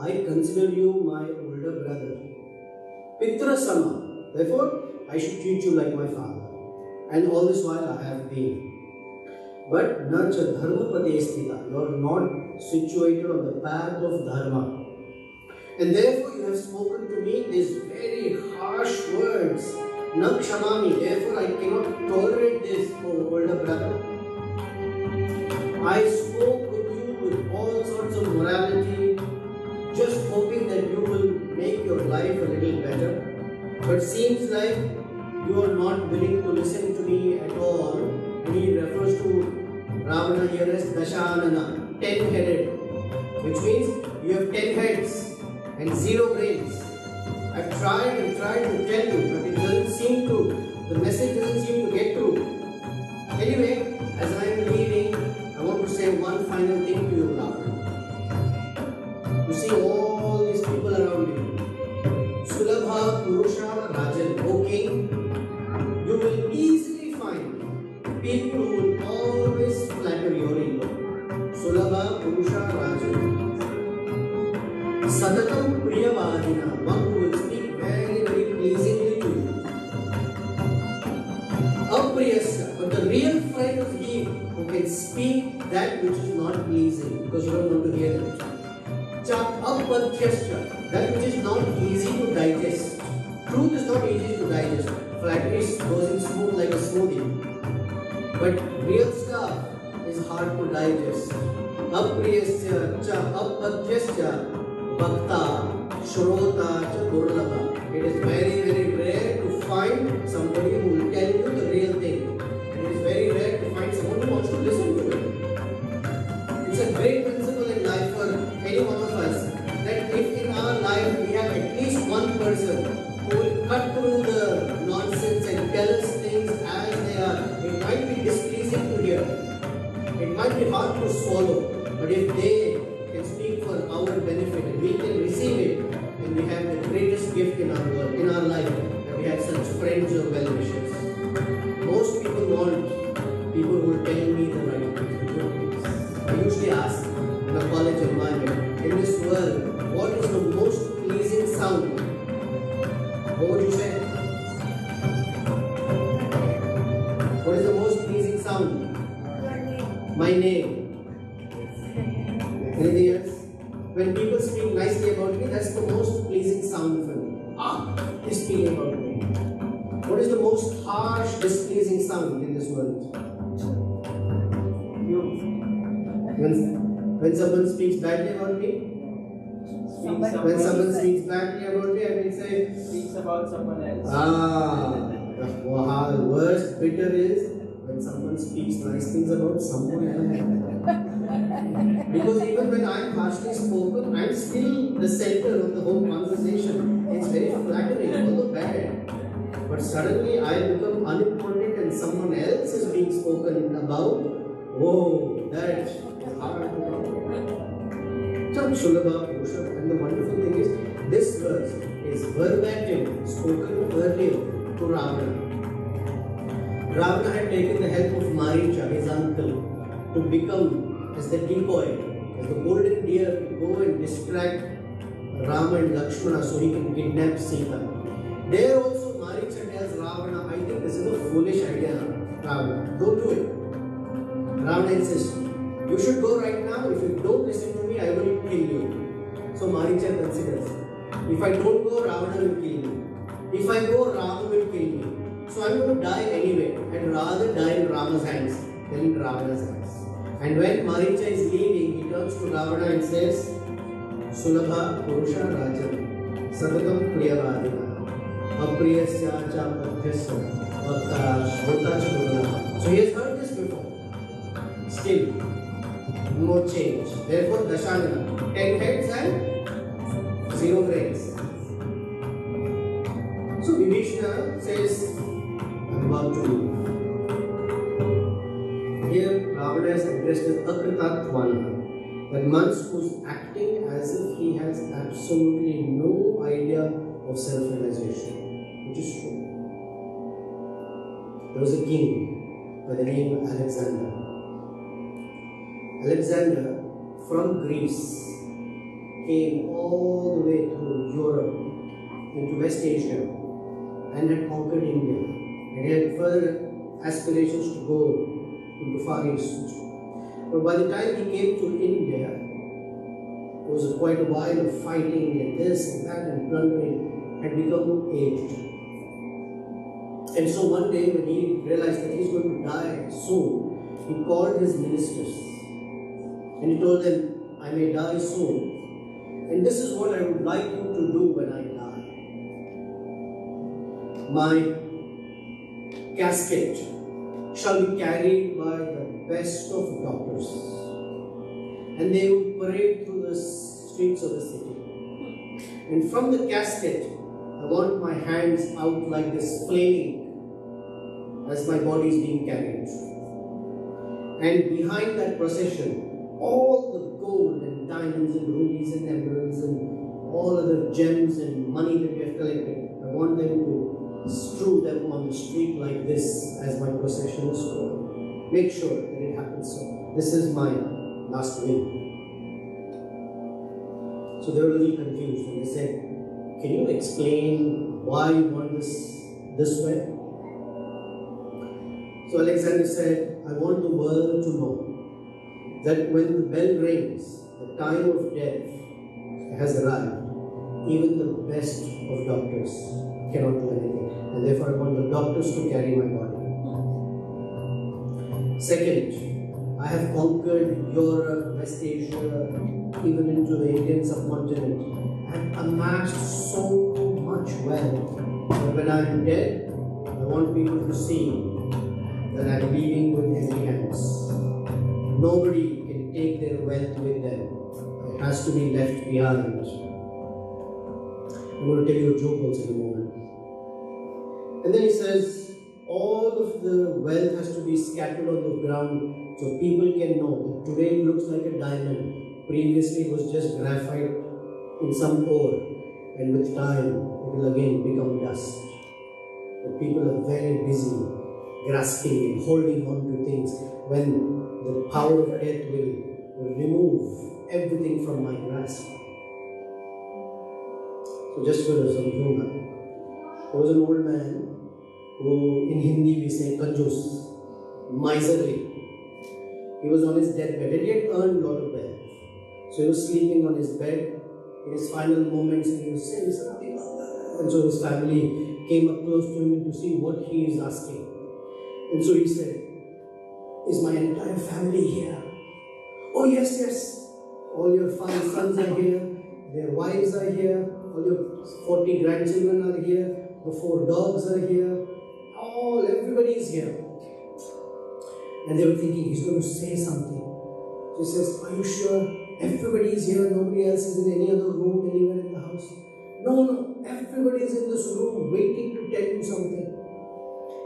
I consider you my older brother. Pitra Sama. Therefore, I should treat you like my father. And all this while I have been. But Nacha Dharma Padestita. You are not situated on the path of Dharma. And therefore you have spoken to me these very harsh words. Nakshamami. Therefore I cannot tolerate this, oh older brother. I spoke with you with all sorts of morality, just hoping that you will make your life a little better. But seems like you are not willing to listen to me at all. And he refers to Ravana here as Dashanana, 10-headed, which means you have 10 heads and 0 brains. I've tried and tried to tell you, but it doesn't seem to, the message doesn't seem to get through. Anyway, as I am leaving, I want to say one final thing to you, Ravana. You see all these people around you. Sulabha Purusha Rajan, O king, you will easily find people who will always flatter your ego. Sulabha Purusha Rajan. Sadatam Priyavadina, one who will speak very, very pleasingly to you. Apriyasya, but the real friend is he who can speak that which is not pleasing because you don't want to hear it. Apadhyasya, that which is not easy to digest. Truth is not easy to digest. Flattery goes in smooth like a smoothie. But real stuff is hard to digest. Apriyasya cha apadhyasya bhakta shrota cha durlabha. It is very, very rare to find somebody who will tell you the real thing. It is very rare to find someone who wants to listen to it. It's a great principle in life for any one of us that if in our life we have at least one person who will cut through the nonsense and tell us things as they are, it might be displeasing to hear, it might be hard to swallow, but if they can speak for our benefit and we can receive it, then we have the greatest gift in our world, in our life, that we have such friends or well-wishers. Most people want people who will tell me the right things, the good things. I usually ask in a college environment, in this world, what is the most pleasing sound? What would you say? What is the most pleasing sound? My name. Anything else? When people speak nicely about me, that's the most pleasing sound for me. He's speaking about me. What is the most harsh, displeasing sound in this world? When When someone speaks badly about me, when someone speaks badly about me, I will say,
speaks about someone else.
The worst bitter is when someone speaks nice things about someone else. Because even when I am harshly spoken, I am still the center of the whole conversation. It's very flattering, although bad. But suddenly I become unimportant and someone else is being spoken about. Whoa, that is hard to talk about. Sulabha, Purusha, and the wonderful thing is, this verse is verbatim spoken earlier to Ravana. Ravana had taken the help of Maricha, his uncle, to become as the decoy, as the golden deer to go and distract Rama and Lakshmana so he can kidnap Sita. There also Maricha tells Ravana, I think this is a foolish idea, Ravana. Don't do it. Ravana insists, you should go right now. If you don't listen to me, I will kill you. So Maricha considers, if I don't go, Ravana will kill me. If I go, Rama will kill me. So I am going to die anyway, and rather die in Rama's hands than in Ravana's hands. And when Maricha is leaving, he turns to Ravana and says, Sulabha Purusha Rajan Sadatam Priyavadina Apriyasya Cha Pathyasya Vakta Shvota Chudana. So he has heard this before. Still, no change. Therefore, Dashanana, 10 heads and 0 brains. So Vibhishana says, I'm about to leave. Here, Ravana is addressed as Akritattvana, that monk who's acting as if he has absolutely no idea of self-realization, which is true. There was a king by the name of Alexander. Alexander from Greece came all the way through Europe into West Asia and had conquered India, and he had further aspirations to go into Far East. But by the time he came to India, it was quite a while of fighting and this and that and plundering, had become aged. And so one day when he realized that he's going to die soon, he called his ministers and he told them, I may die soon, and this is what I would like you to do when I die. My casket shall be carried by the best of doctors, and they would parade through the streets of the city. And from the casket, I want my hands out like this, flaming as my body is being carried. And behind that procession, all the gold and diamonds and rubies and emeralds and all other gems and money that we have collected, I want them to strew them on the street like this as my procession is going. Make sure that it happens so. This is my last will. So they were a little confused and they said, can you explain why you want this way? So Alexander said, I want the world to know that when the bell rings, the time of death has arrived. Even the best of doctors cannot do anything, and therefore I want the doctors to carry my body. Second, I have conquered Europe, West Asia, even into the Indian subcontinent, and amassed so much wealth that when I am dead, I want people to see that I am leaving with empty hands. Nobody can take their wealth with them. It has to be left behind. I'm going to tell you a joke also in a moment. And then he says, all of the wealth has to be scattered on the ground so people can know that today it looks like a diamond. Previously it was just graphite in some ore, and with time it will again become dust. But people are very busy grasping and holding on to things when the power of death will remove everything from my grasp. So just for some humor, there was an old man who in Hindi we say kanjus, miserly. He was on his deathbed and he had earned a lot of wealth. So he was sleeping on his bed in his final moments and he was saying something like that. And so his family came up close to him to see what he is asking. And so he said, is my entire family here? Oh yes, yes. all your 5 sons are here, their wives are here, all your 40 grandchildren are here, the 4 dogs are here, everybody is here. And they were thinking, he's going to say something. She says, are you sure everybody is here, nobody else is in any other room anywhere in the house? No, everybody is in this room waiting to tell you something.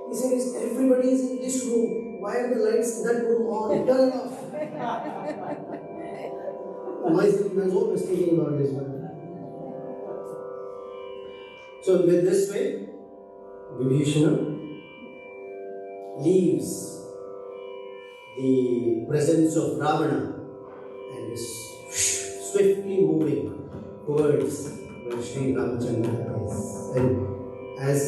He says, everybody is in this room. Why are the lights in that room on? Turn off. I was always thinking about this one. So with this way, Vibhishana leaves the presence of Ravana and is swiftly moving towards where Sri Ramachandra is. And as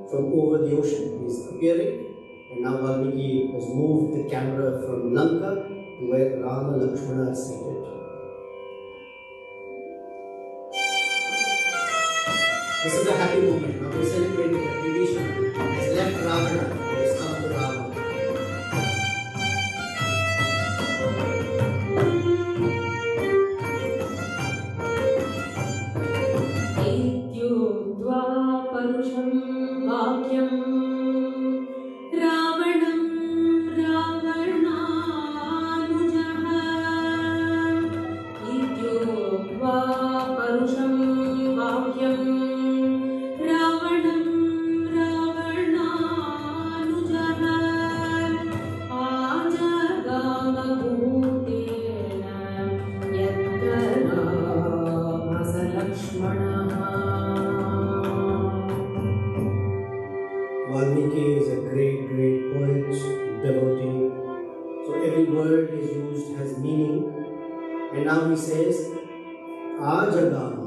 from over the ocean he is appearing, and now Valmiki has moved the camera from Lanka to where Rama Lakshmana are seated. This is a happy moment. Now we are celebrating that Vibhishana has left Ravana and has come to Rama.
परुषं वाक्यं रावणं रावणानुजः इत्युक्त्वा परुषं वाक्यं रावणं रावणानुजः आजगामभूतेन यत्र रामसलक्ष्मणः.
Valmiki is a great poet, devotee. So every word is used has meaning. And now he says, Ajagama.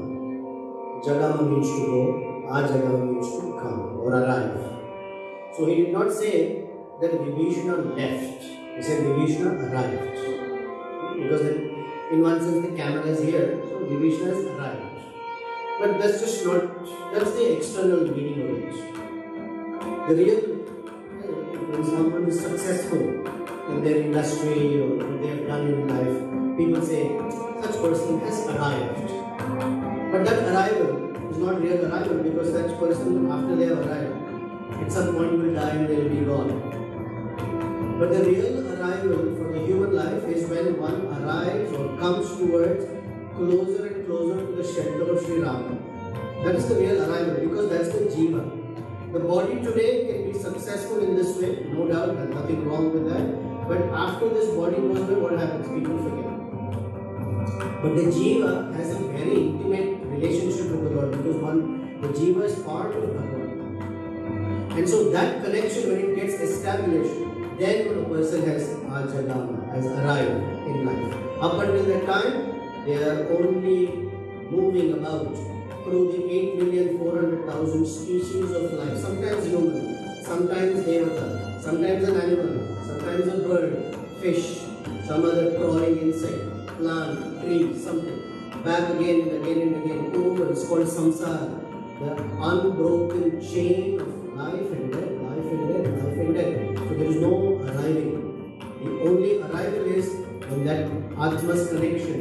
Jagama means to go. Ajagama means to come or arrive. So he did not say that Vibhishana left. He said Vibhishana arrived. Because in one sense the camera is here, so Vibhishana has arrived. But that's the external meaning of it. The real, when someone is successful in their industry or what they have done in life, people say, such person has arrived. But that arrival is not real arrival, because that person, after they have arrived, at some point will die and they will be gone. But the real arrival for the human life is when one arrives or comes towards closer and closer to the shelter of Sri Rama. That is the real arrival, because that's the jiva. The body today can be successful in this way, no doubt, there's nothing wrong with that. But after this body goes away, what happens? People forget. But the jiva has a very intimate relationship with the Lord, because the jiva is part of Bhagavan. And so that connection, when it gets established, then when a person has ajagama, has arrived in life. Up until that time, they are only moving about through the 8,400,000 species of life. Sometimes human, sometimes devata, sometimes an animal, sometimes a bird, fish, some other crawling insect, plant, tree, something. Back again and again and again, over. It's called samsara, the unbroken chain of life and death, life and death, life and death. So there is no arriving. The only arrival is when that Atma's connection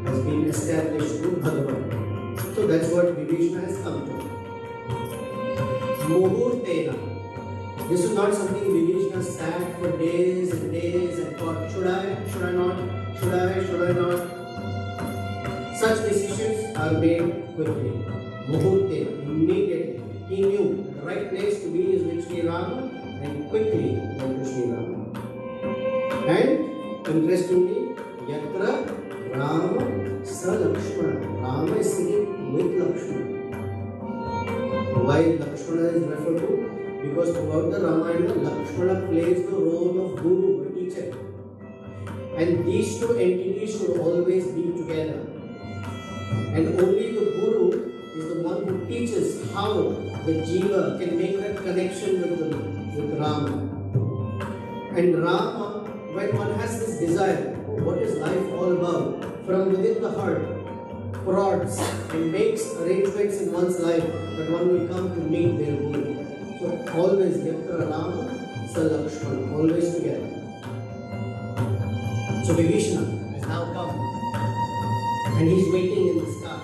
has been established through Bhagavan. So that's what Vibhishana has come to. Muhurtena. This is not something Vibhishana sat for days and days and thought, should I, should I not, should I not? Such decisions are made quickly. Muhurtena, immediately. He knew the right place to be is with Sri Rama, and quickly went to Sri Rama. And interestingly, Yatra Rama Sa Lakshmana. Rama is sitting with Lakshmana. Why Lakshmana is referred to? Because throughout the Ramayana, Lakshmana plays the role of Guru, a teacher. And these two entities should always be together. And only the Guru is the one who teaches how the Jiva can make that connection with Rama. And Rama, when one has this desire, what is life all about? From within the heart, prods and makes arrangements in one's life that one will come to meet their Guru. So always Yatra Rama Sa Lakshmana, always together. So Vibhishana has now come and he's waiting in the sky.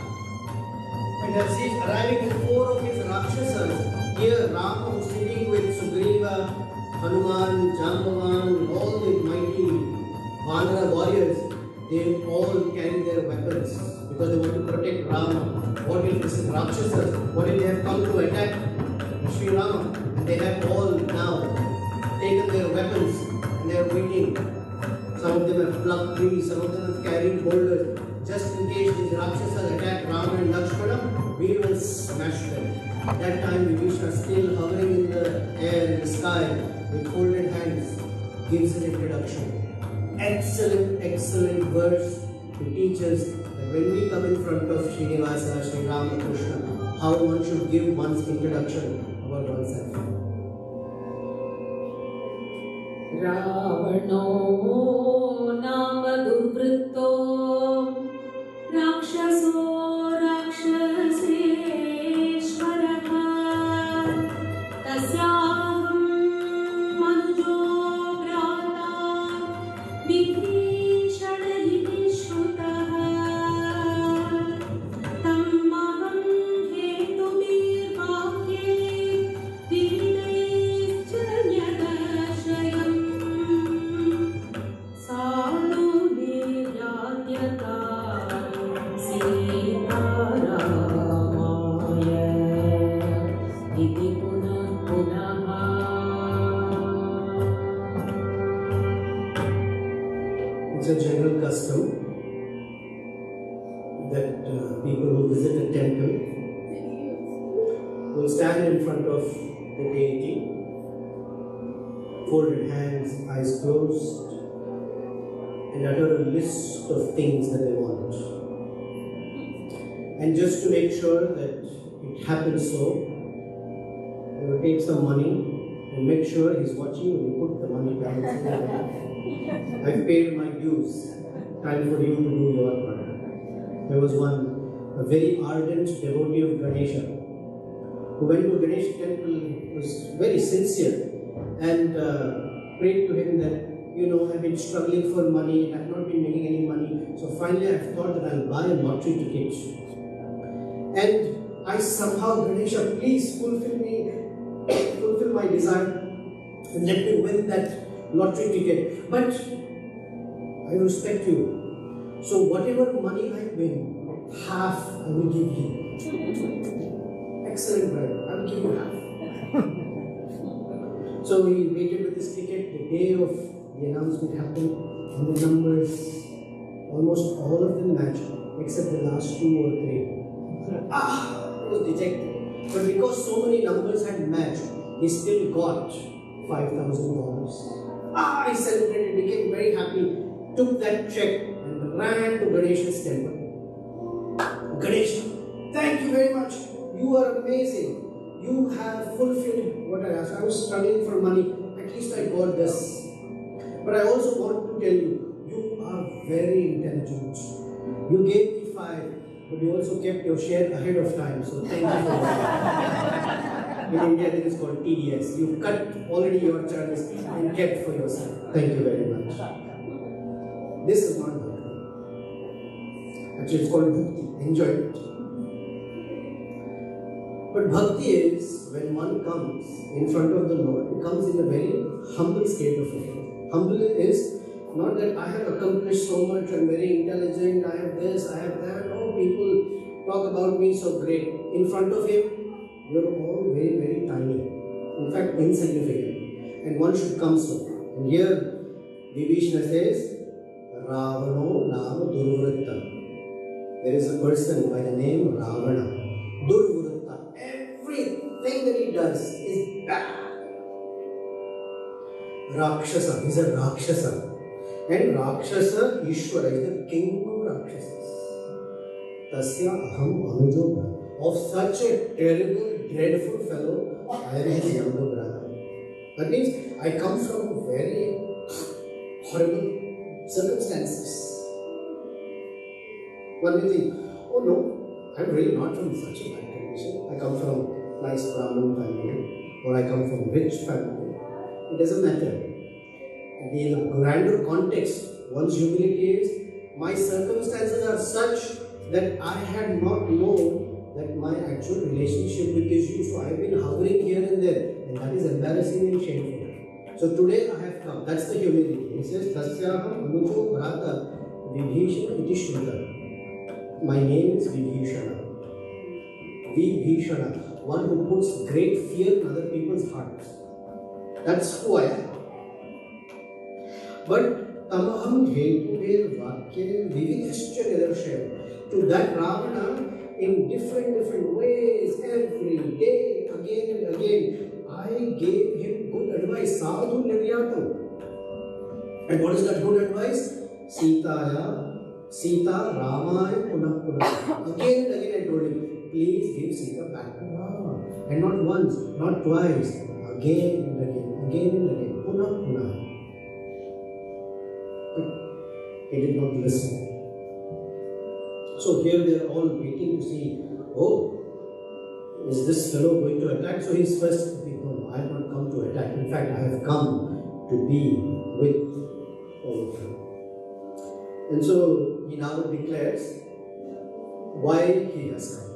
And as he's arriving with 4 of his Rakshasas, here Rama was sitting with Sugriva, Hanuman, Jambavan, all the mighty Vanara warriors, they all carry their weapons because they want to protect Rama. What if this is Rakshasas? What if they have come to attack Sri Rama? And they have all now taken their weapons and they are waiting. Some of them have plucked trees, some of them have carried boulders. Just in case these Rakshasas attack Rama and Lakshmana, we will smash them. That time Vibhishana, still hovering in the air, in the sky, with folded hands, gives an introduction. Excellent, excellent verse to teach us that when we come in front of Srinivasa, Sri Ramakrishna, how one should give one's introduction about oneself.
Ravano nama durvritto rakshaso rakshaseshwaraha tasyaham manujo vrata vibhishana iti shrutaha tammaham hetubir vakye vivinayschanyadashayam sadhu niradyata sitaramaya iti punah punaha.
It's a general custom that people who visit a temple will stand in front of the deity, folded hands, eyes closed, and utter a list of things that they want. And just to make sure that it happens so, they will take some money and make sure he's watching when you put the money down. I've paid my dues. Time for you to do your part. There was a very ardent devotee of Ganesha, who went to Ganesha temple, was very sincere, and prayed to him that, I've been struggling for money, I've not been making any money, so finally I've thought that I'll buy a lottery ticket. And I somehow, Ganesha, please fulfill my desire and let me win that lottery ticket. But I respect you. So whatever money I win, half I will give you. Excellent, brother. I will give you half. So he waited with his ticket. The day of the announcement happened, and the numbers, almost all of them matched, except the last 2 or 3. He was dejected. But because so many numbers had matched, he still got $5,000. He celebrated, became very happy, took that check and ran to Ganesha's temple. Ganesha, thank you very much. You are amazing. You have fulfilled what I asked. I was struggling for money. At least I got this. But I also want to tell you, you are very intelligent. You gave me 5, but you also kept your share ahead of time. So thank you for that. In India, it is called TDS. You cut already your charges and kept for yourself. Thank you very much. This is not bhakti. Actually, it's called bhakti. Enjoy it. But bhakti is when one comes in front of the Lord, it comes in a very humble state of life. Humble is not that I have accomplished so much, I'm very intelligent, I have this, I have that. Oh, people talk about me so great. In front of Him, you're all very, very tiny. In fact, insignificant. And one should come so. And here, Vibhishana says, Ravano nama durvritta. There is a person by the name Ravana. Durvritta. Everything that he does is bad. Rakshasa. He's a Rakshasa. And Rakshasa, Ishvara, is the king of Rakshasas. Tasya aham anujobha. Of such a terrible, dreadful fellow, I am his younger brother. That means I come from very horrible circumstances. One will think, oh no, I'm really not from such a bad condition. I come from a nice Brahmin family, or I come from a rich family. It doesn't matter. In the grander context, one's humility is, my circumstances are such that I had not known that my actual relationship with is you. So I've been hovering here and there, and that is embarrassing and shameful. So today I have come. That's the humility. He says, Tasyaham Anujo Bharata Vibhisana iti Shruta. My name is Vibhisana. Vibhisana, one who puts great fear in other people's hearts. That's who I am. But Tamaham Hetuver Vakya Vividascha Nidarshaya. To that Ravana, in different ways, every day, again and again, I gave him good advice. Sadhu Niryatam. And what is that good advice? Sita Ramaya Punah Punah. Again and again I told him, please give Sita back to Rama. And not once, not twice, again and again, Punah Punah. But he did not listen. So here they are all waiting to see, oh, is this fellow going to attack? So he's first thinking, no, I have not come to attack. In fact, I have come to be with all of you. And so he now declares why he has come.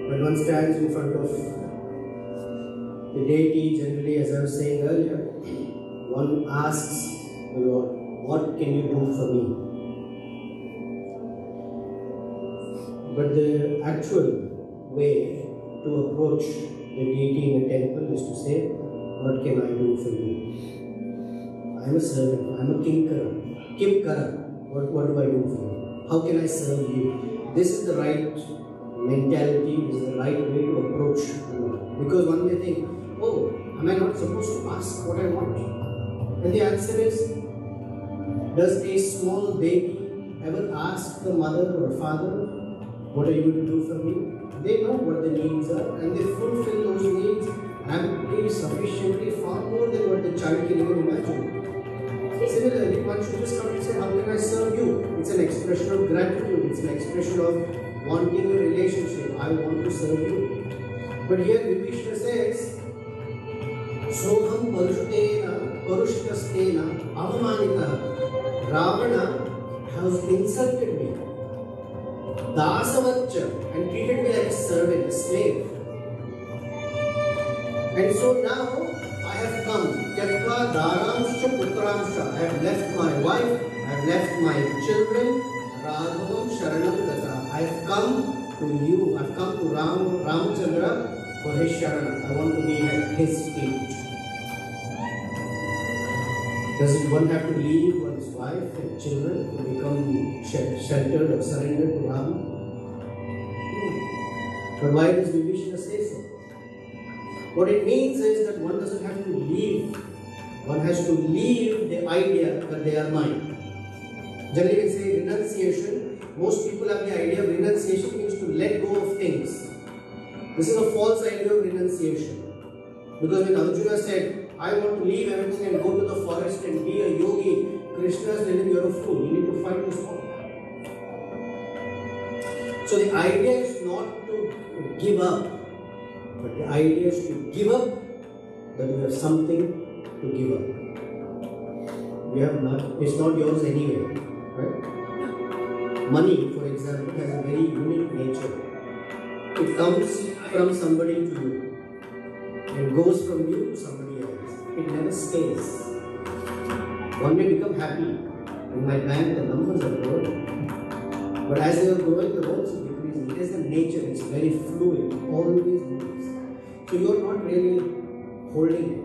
When one stands in front of the deity, generally, as I was saying earlier, one asks the Lord, what can you do for me? But the actual way to approach the deity in a temple is to say, what can I do for you? I am a servant, I am a kinkara. What do I do for you? How can I serve you? This is the right mentality, is the right way to approach the Lord. Because one may think, oh, am I not supposed to ask what I want? And the answer is, does a small baby ever ask the mother or father, what are you going to do for me? They know what the needs are and they fulfill those needs amply, sufficiently, far more than what the child can even imagine. Similarly, one should just come and say, how can I serve you? It's an expression of gratitude. It's an expression of wanting a relationship. I want to serve you. But here Vibhishana says, Soham Parushkastena Avamanita. Ravana has insulted me. Dasavaccha, and treated me like a servant, a slave. And so now I have come. Tyakva Dharamsha Putramsha. I have left my wife, I have left my children. Radhavam Sharanam Gata. I have come to you. I have come to Ramachandra for his Sharana. I want to be at his feet. Does one have to leave one's wife and children to become sheltered or surrendered to Rama? No. But why does Vibhishana say so? What it means is that one doesn't have to leave. One has to leave the idea that they are mine. Generally, we say renunciation. Most people have the idea of renunciation means to let go of things. This is a false idea of renunciation. Because when Arjuna said, I want to leave everything and go to the forest and be a yogi, Krishna is telling you're a fool. You need to fight this war. So the idea is not to give up. But the idea is to give up that you have something to give up. You have not, it's not yours anyway. Right? Money, for example, has a very unique nature. It comes from somebody to you and goes from you to somebody else. It never stays. One may become happy. In my bank, the numbers are growing. But as they are growing, the loans are decreasing. It is the nature, it's very fluid, it always moves. So you are not really holding it.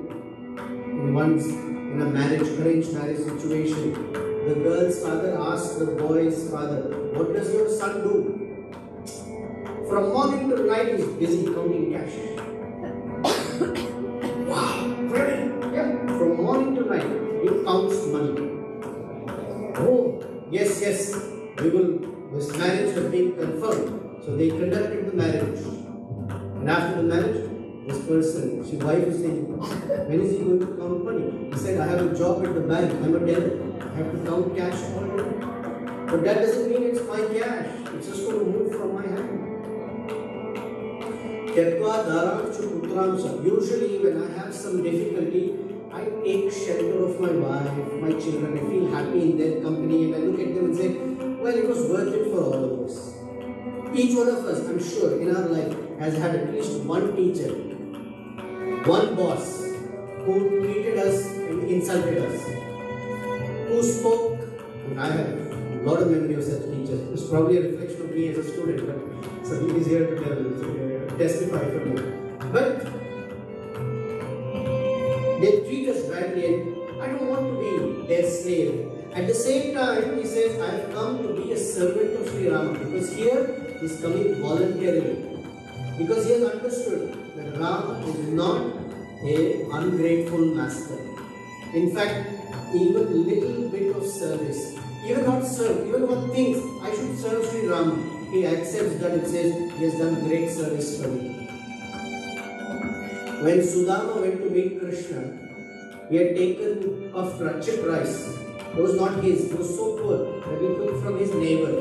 In a arranged marriage situation, the girl's father asks the boy's father, what does your son do? From morning to night, he is busy counting cash. Wow, really? Yeah, from morning to night, he counts money. Oh, yes, this marriage has been confirmed. So they conducted the marriage. And after the marriage, this person, his wife is saying, when is he going to count money? He said, I have a job at the bank. I'm a teller. I have to count cash all day. But that doesn't mean it's my cash. It's just going to move from my hand. Usually when I have some difficulty, I take shelter of my wife, my children. I feel happy in their company and I look at them and say, well, it was worth it for all of us. Each one of us, I'm sure, in our life has had at least one teacher, one boss who treated us and insulted us, who spoke. And I have a lot of memory of such teachers. It's probably a reflection of me as a student, but somebody is here to testify for me. But they treat us badly and I don't want to be their slave. At the same time, he says, I have come to be a servant of Sri Rama, because here he is coming voluntarily. Because he has understood that Rama is not an ungrateful master. In fact, even little bit of service, even not serve, even one thinks, I should serve Sri Rama, he accepts that. It says, he has done great service for me. When Sudama went to meet Krishna, he had taken a chip rice. It was not his, it was so poor that he took from his neighbor.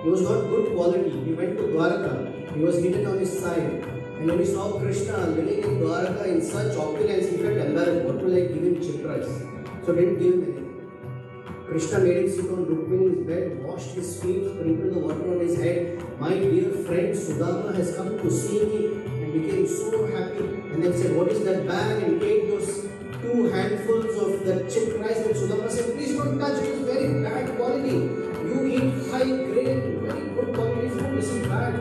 It was not good quality. He went to Dwaraka, he was hidden on his side. And when he saw Krishna living in Dwaraka in such opulence, he felt embarrassed. What will I give him chip rice? So didn't give him anything. Krishna made him sit on Rukmini's bed, washed his feet, sprinkled the water on his head. My dear friend Sudama has come to see me, and became so happy. And then said, what is that bag? And take those 2 handfuls of that chip rice. And Sudama said, please don't touch it, it's very bad quality. You eat high grade, very good quality food, this is bad.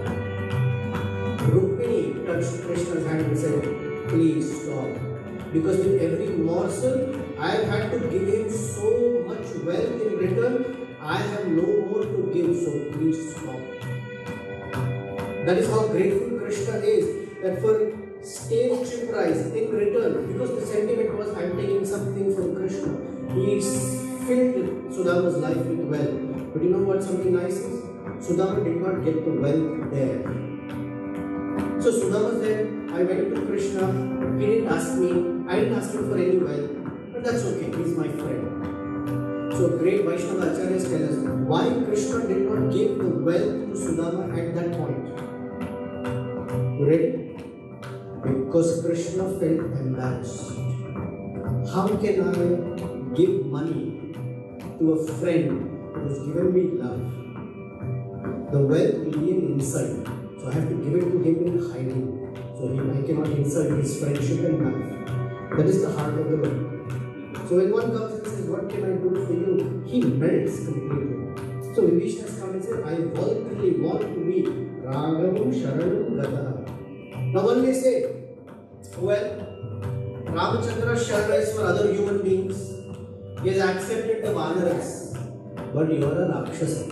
Rukmini touched Krishna's hand and said, please stop. Because with every morsel, I have had to give him so much wealth in return, I have no more to give, so please stop. That is how grateful Krishna is, that for stale chip rice in return, because the sentiment was, I am taking something from Krishna, he filled Sudama's life with wealth. But you know what something nice is? Sudama did not get the wealth there. So Sudama said, I went to Krishna, he didn't ask me, I didn't ask him for any wealth, but that's okay, he's my friend. So great Vaishnava Acharyas tell us why Krishna did not give the wealth to Sudama at that point. You ready? Because Krishna felt embarrassed. How can I give money to a friend who has given me love? The wealth will be an insult. So I have to give it to him in hiding. So I cannot insult his friendship and love. That is the heart of the Lord. So when one comes and says, what can I do for you? He melts completely. So Vibhisana has come and said, I voluntarily want to be Ragavam Sharanam Gata. Now one may say, well, Ramachandra Sharana is for other human beings. He has accepted the Vanaras. But you are a Rakshasa.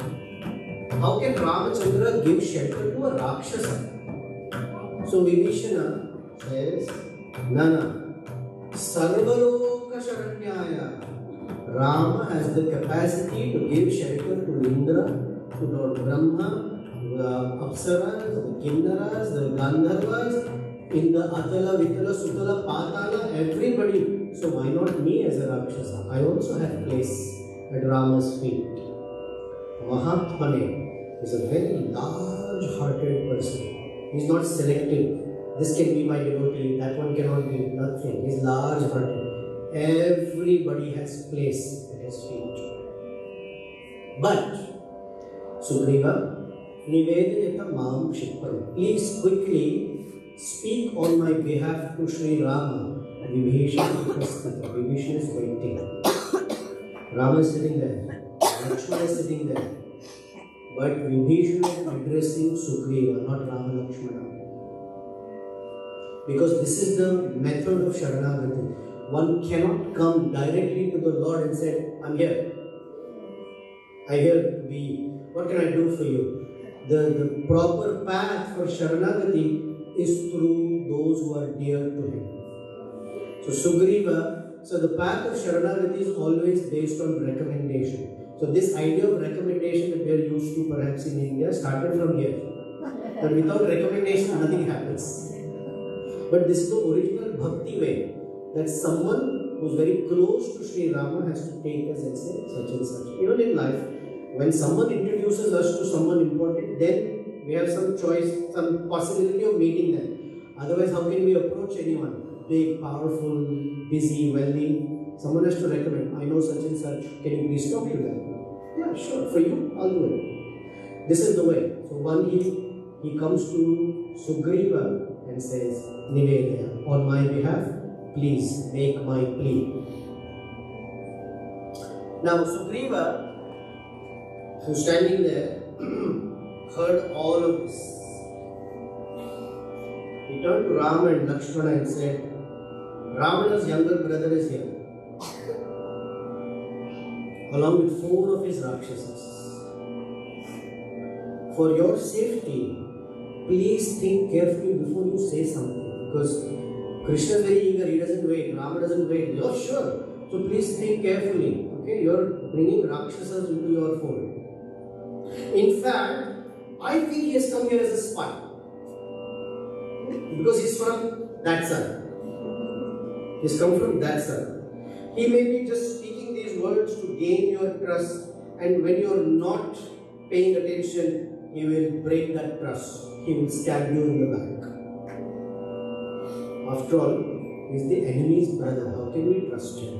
How can Ramachandra give shelter to a Rakshasa? So Vibhisana says, Nana, Sarvaloka Sharanyaya. Rama has the capacity to give shelter to Indra, to Lord Brahma, the Apsaras, the Kinnaras, the Gandharvas, in the Atala, Vitala, Sutala, Patala, everybody. So why not me as a Rakshasa? I also have place at Rama's feet. Mahatmane is a very large-hearted person. He is not selective. This can be my devotee, that one cannot be, nothing. He is large-hearted. Everybody has place at his feet. But, Sugriva, Nivedayata Maam Shikparam. Please quickly speak on my behalf to Sri Rama. Vibhisana is waiting. Rama is sitting there. Lakshmana is sitting there. But Vibhisana is addressing Sugriva, not Rama Lakshmana. Because this is the method of Sharanagati. One cannot come directly to the Lord and say, I'm here. I'm here to be. What can I do for you? The proper path for Sharanagati is through those who are dear to him. So Sugriva, so the path of Sharanagati is always based on recommendation. So this idea of recommendation that we are used to perhaps in India started from here. But without recommendation, nothing happens. But this is the original bhakti way, that someone who is very close to Sri Rama has to take us and say such and such. Even in life, when someone introduces us to someone important, then we have some choice, some possibility of meeting them. Otherwise, how can we approach anyone? Big, powerful, busy, wealthy. Someone has to recommend, I know such and such, can you please talk to them? Yeah, sure, for you, I'll do it. This is the way. So one he comes to Sugriva and says, Nivedaya, on my behalf, please make my plea. Now Sugriva, who's standing there, heard all of this. He turned to Rama and Lakshmana and said, Ravana's younger brother is here, along with 4 of his Rakshasas. For your safety, please think carefully before you say something. Because Krishna is very eager, he doesn't wait, Rama doesn't wait. You're sure. So please think carefully. Okay, you're bringing Rakshasas into your fold. In fact, I think he has come here as a spy. Because he's from that side. He's come from that side. He may be just speaking these words to gain your trust, and when you're not paying attention, he will break that trust. He will stab you in the back. After all, he's the enemy's brother. How can we trust him?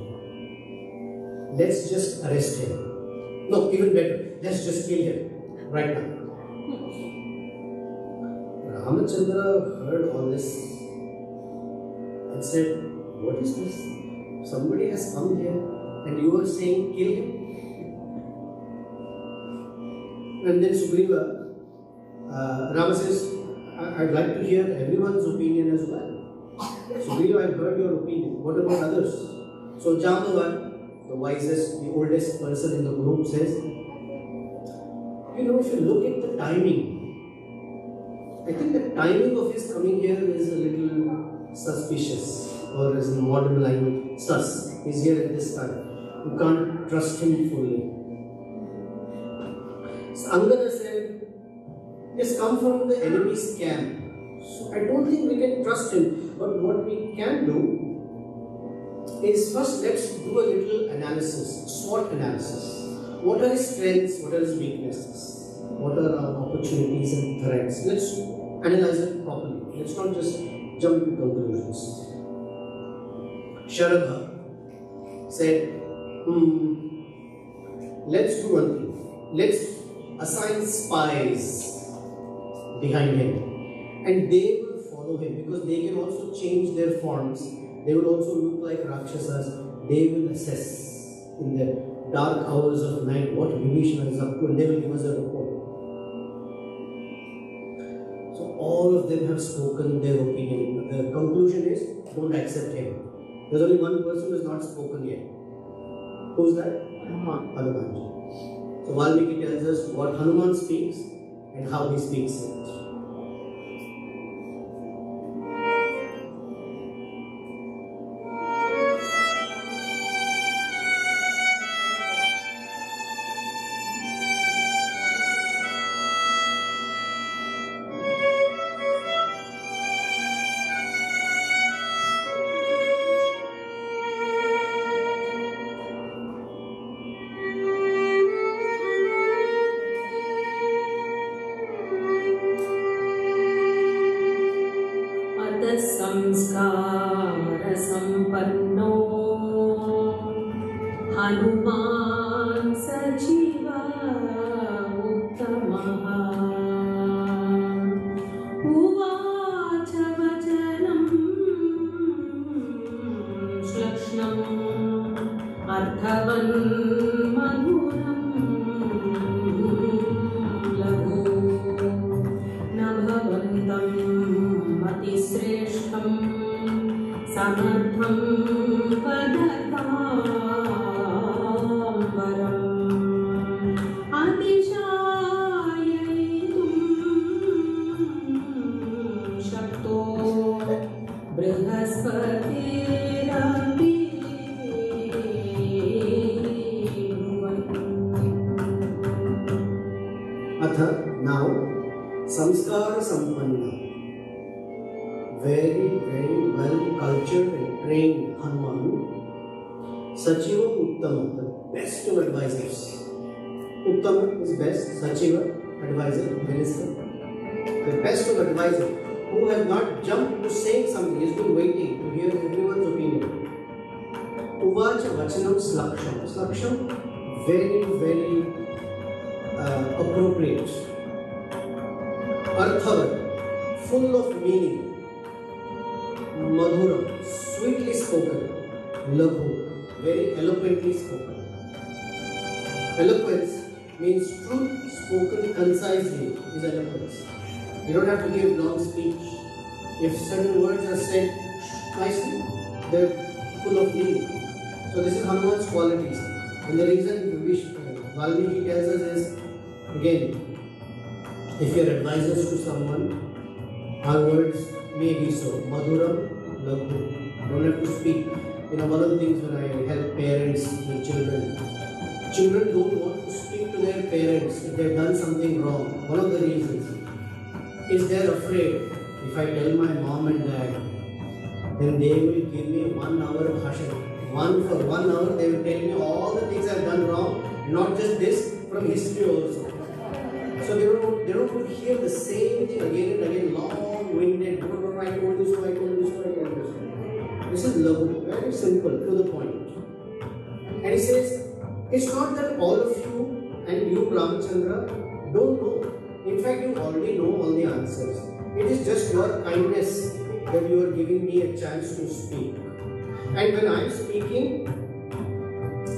Let's just arrest him. No, even better. Let's just kill him right now. Ramachandra heard all this and said, what is this? Somebody has come here and you are saying kill him? And then Sugriva, Rama says, I'd like to hear everyone's opinion as well. Sugriva, I've heard your opinion. What about others? So Jambavan, the wisest, the oldest person in the group says, you know, if you look at the timing, I think the timing of his coming here is a little suspicious, or as in modern language, sus. He's here at this time. You can't trust him fully. So Angada said, he has come from the enemy's camp. So I don't think we can trust him. But what we can do is first let's do a little analysis, SWOT analysis. What are his strengths? What are his weaknesses? What are our opportunities and threats? Let's analyze it properly. Let's not just jump to conclusions. Sharabha said, let's do one thing. Let's assign spies behind him, and they will follow him because they can also change their forms. They will also look like Rakshasas. They will assess in the dark hours of night what Vibhishana is up to, and they will give us a report. So all of them have spoken their opinion. The conclusion is, don't accept him. There's only one person who has not spoken yet. Who's that? Hanuman. So Valmiki tells us what Hanuman speaks and how he speaks it.
संस्कार संपन्नो हनुमान सजीव उत्तमः उवाच वचनं श्लक्ष्णम् अर्थवन् मधुरं लघु न भवन्तं मतिश्रेष्ठं समर्थं वदतां वरम् अतिशाययितुं शक्तो बृहस्पतिरपि
Atha, now samskara sampanna, very well cultured and trained Hanuman, Sachiva Uttama, the best of advisors. Uttama is best, Sachiva, advisor, minister. The best of advisor who has not jumped to saying something, he has been waiting to hear everyone's opinion. Uvacha Vachanam Slaksham. Slaksham, very appropriate. Arthavat, full of meaning. Madhuram, sweetly spoken. Laghu, very eloquently spoken. Eloquence means truth spoken concisely is eloquence. You don't have to give long speech. If certain words are said nicely, they're full of meaning. So this is Hanuman's qualities. And the reason Valmiki tells us is, again, if you are advisors to someone, our words may be so. Madhuram, Laghu. Don't have to speak. One of the things when I help parents with children don't want to speak to their parents if they've done something wrong. One of the reasons is they're afraid if I tell my mom and dad, then they will give me 1 hour of bhashan. For 1 hour they will tell me all the things I've done wrong, not just this, from history also. So they don't want to hear the same thing again and again, long-winded. I told you so, I told you so, I told you so. This is love, very simple, to the point. And he says, it's not that all of you and you, Ramachandra, don't know. In fact, you already know all the answers. It is just your kindness that you are giving me a chance to speak. And when I am speaking,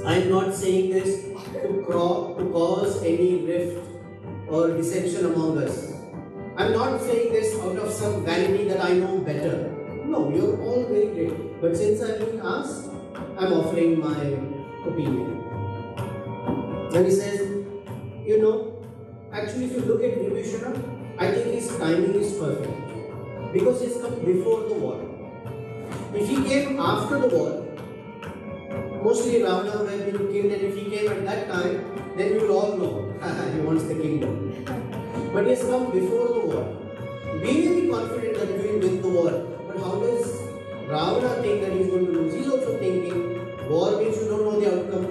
I am not saying this to cause any rift or dissension among us. I am not saying this out of some vanity that I know better. No, you are all very great. But since I have been asked, I am offering my opinion. And he says, actually if you look at Vibhishana, I think his timing is perfect. Because he's come before the war. If he came after the war, mostly Ravana would have been killed, and if he came at that time, then we will all know he wants the kingdom. But he has come before the war. We may be confident that we will win the war, but how does Ravana think that he is going to lose? He is also thinking war means you don't know the outcome.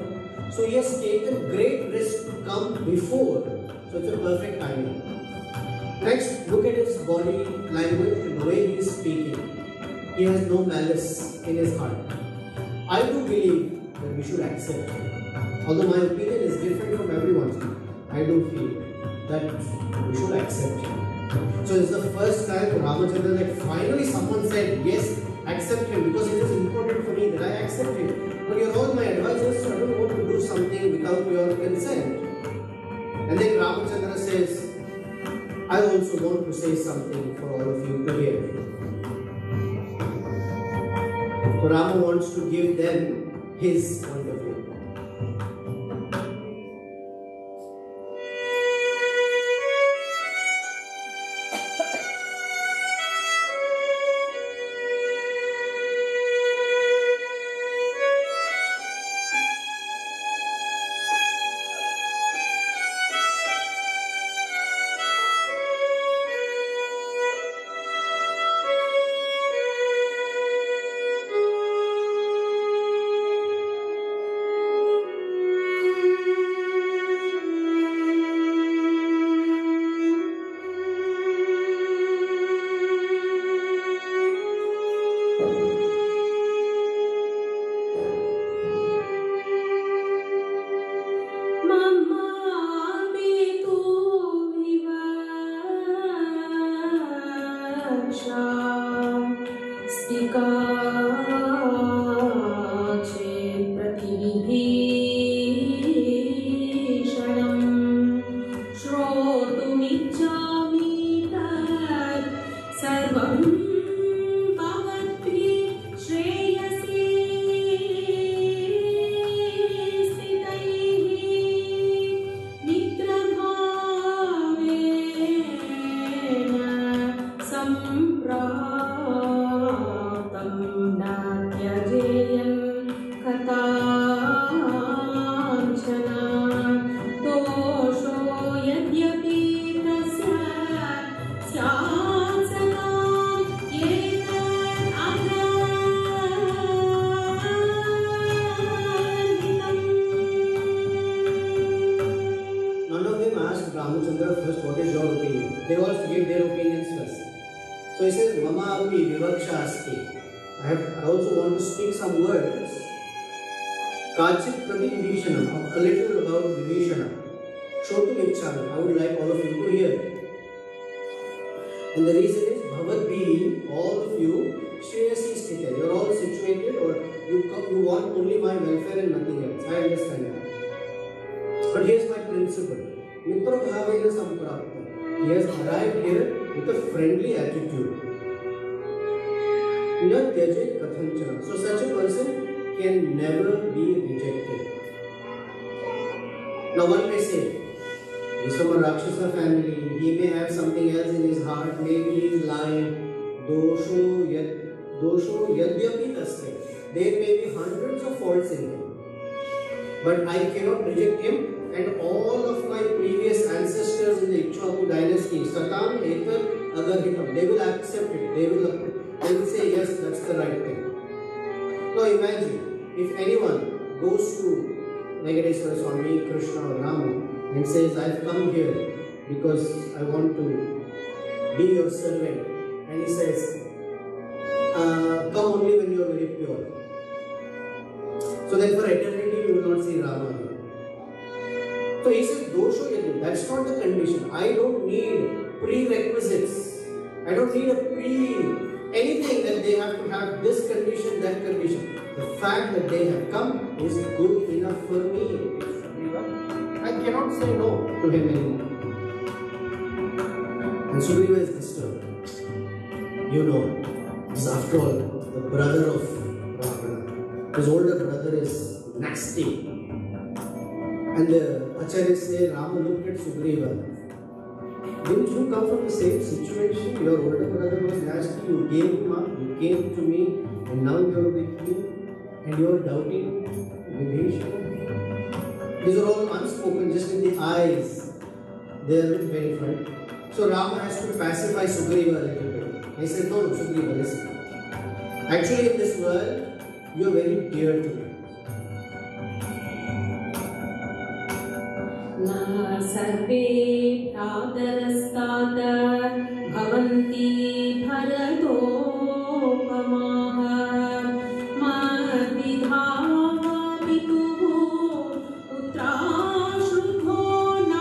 So he has taken great risk to come before. So it's a perfect timing. Next, look at his body language and the way he is speaking. He has no malice in his heart. I do believe that we should accept him. Although my opinion is different from everyone's, I do feel that we should accept him. So it's the first time Ramachandra that finally someone said, yes, accept him, because it is important for me that I accept him. But you're all my advisors, so I don't want to do something without your consent. And then Ramachandra says, I also want to say something for all of you to hear. So Rama wants to give them his point of view. A little about Vibhisana. I would like all of you to hear. And the reason is, Bhavat being, all of you, Shreyasi Sthita. You are all situated, or you want only my welfare and nothing else. I understand that. But here's my principle. Mitra Bhavena Samprapta. He has arrived here with a friendly attitude. So such a person can never be rejected. Now one may say, he's from a Rakshasa family, he may have something else in his heart, maybe he is lying, dosho yadyapi tasya. There may be hundreds of faults in him. But I cannot reject him, and all of my previous ancestors in the Ikshvaku dynasty, Satam, Etar, Agarhitam, they will accept it, they will say yes, that's the right thing. Now imagine, if anyone goes to Venkateswara Swami, Krishna or Rama and says, I've come here because I want to be your servant, and he says, come only when you are very pure. So then for eternity you will not see Rama here. So he says, Dosho Yadu, that's not the condition. I don't need prerequisites. I don't need anything that they have to have this condition, that condition. The fact that they have come is good enough for me. I cannot say no to him anymore. And Sugriva is disturbed. You know, this after all the brother of Ravana. His older brother is nasty. And the Acharyas say, Rama looked at Sugriva. Didn't you come from the same situation? Your older brother was nasty, you gave him up, you came to me, and now you are with me, and you are doubting Vibhisana. These are all unspoken, just in the eyes. They are verified. So Rama has to pacify Sugriva a little bit. He said, no, Sugriva, listen. Actually, in this world, you are very dear to me.
न सर्वे भ्रातरस्तात भवन्ति भरतोपमाः मद्विधा पितुः पुत्राश्रुतो न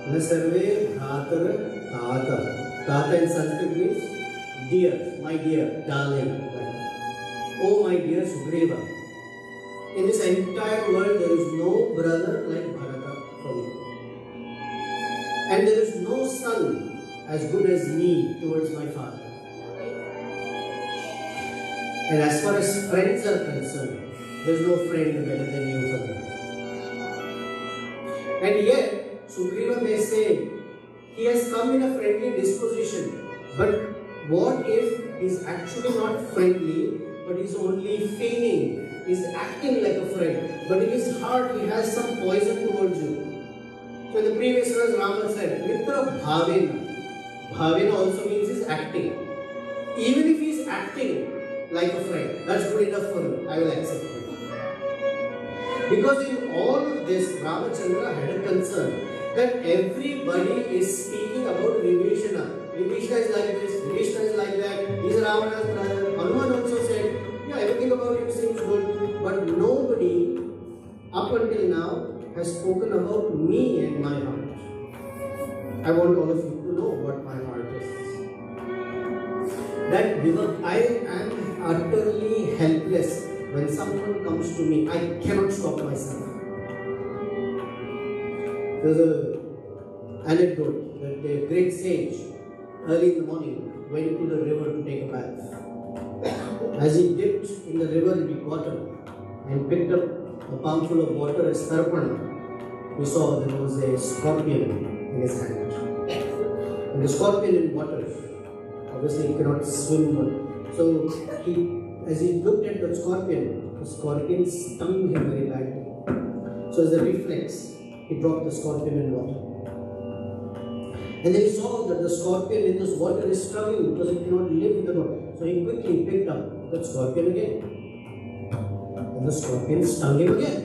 न सर्वे भ्रातर ताता. Tata in Sanskrit means dear, my dear, darling. Oh my dear Sugriva. In this entire world there is no brother like Bharata for me. And there is no son as good as me towards my father. And as far as friends are concerned, there is no friend better than you for me. And yet, Sugriva may say, he has come in a friendly disposition. But what if he is actually not friendly, but he is only feigning, he is acting like a friend. But in his heart, he has some poison towards you. So in the previous verse, Rama said, Mitra Bhavena. Bhavena also means he is acting. Even if he is acting like a friend, that's good enough for him. I will accept it. Because in all of this, Ramachandra had a concern that everybody is speaking about Vibhisana. Vibhisana is like this, Vibhisana is like that, he is Ravana's brother. Hanuman also said, yeah, everything about him seems good. But nobody, up until now, has spoken about me and my heart. I want all of you to know what my heart is. That I am utterly helpless when someone comes to me. I cannot stop myself. There's an anecdote that a great sage, early in the morning, went to the river to take a bath. As he dipped in the river into bottom and picked up a palmful of water as tarpana, we saw there was a scorpion in his hand. And the scorpion in water, obviously he cannot swim. So as he looked at the scorpion stung him very badly. So as a reflex, he dropped the scorpion in water. And then he saw that the scorpion in this water is struggling because it cannot live in the water. So he quickly picked up that scorpion again. And the scorpion stung him again.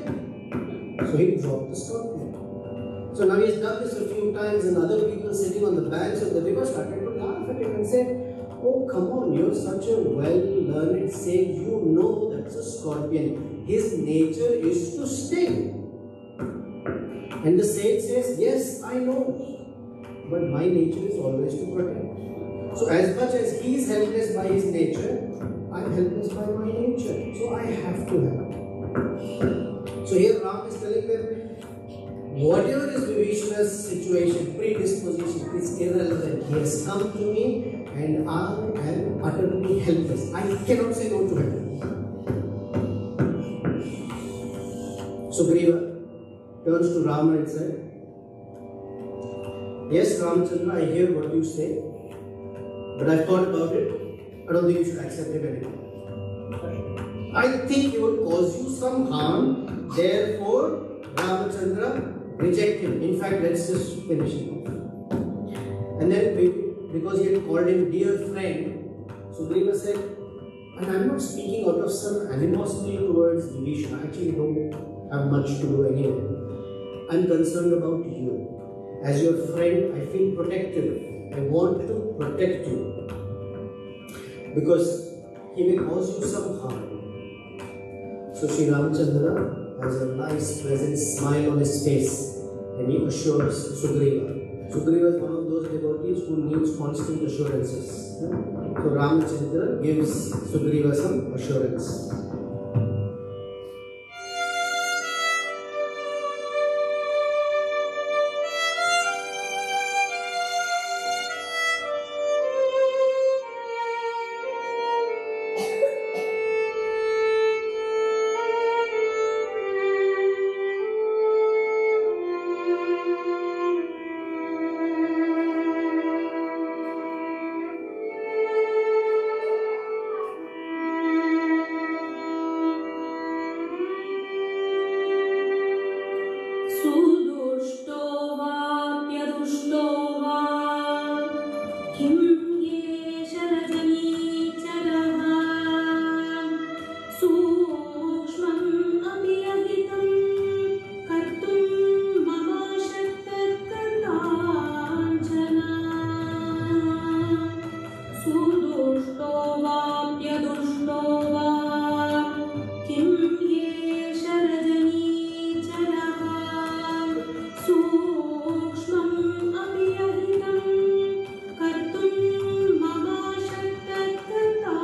So he dropped the scorpion. So now he has done this a few times, and other people sitting on the banks of the river started to laugh at him and say, oh, come on, you're such a well-learned sage. You know that's a scorpion. His nature is to sting. And the sage says, yes, I know. But my nature is always to protect. So as much as he is helpless by his nature, I am helpless by my nature. So I have to help. So here Ram is telling them, whatever is Vibhisana's situation, predisposition, is irrelevant. He has come to me and I am utterly helpless. I cannot say no to him. Sugriva turns to Rama and said, yes, Ramachandra, I hear what you say, but I've thought about it. I don't think you should accept him anymore. I think he would cause you some harm, therefore, Ramachandra, reject him. In fact, let's just finish him off. And then, because he had called him dear friend, Sugriva said, and I'm not speaking out of some animosity towards Vibhisana. I actually don't have much to do anyway. I'm concerned about you. As your friend, I feel protective. I want to protect you. Because he may cause you some harm. So Sri Ramachandra has a nice, pleasant smile on his face and he assures Sugriva. Sugriva is one of those devotees who needs constant assurances. So Ramachandra gives Sugriva some assurance.
किं येष रजनीचरः सूक्ष्मम् अपि अहितं कर्तुं मम शक्तकर्ताञ्जना सुदुष्टो वाप्यदुष्टो वा किं येष रजनीचरः सूक्ष्मम् अपि अहितं कर्तुं मम शक्तकर्ताञ्जना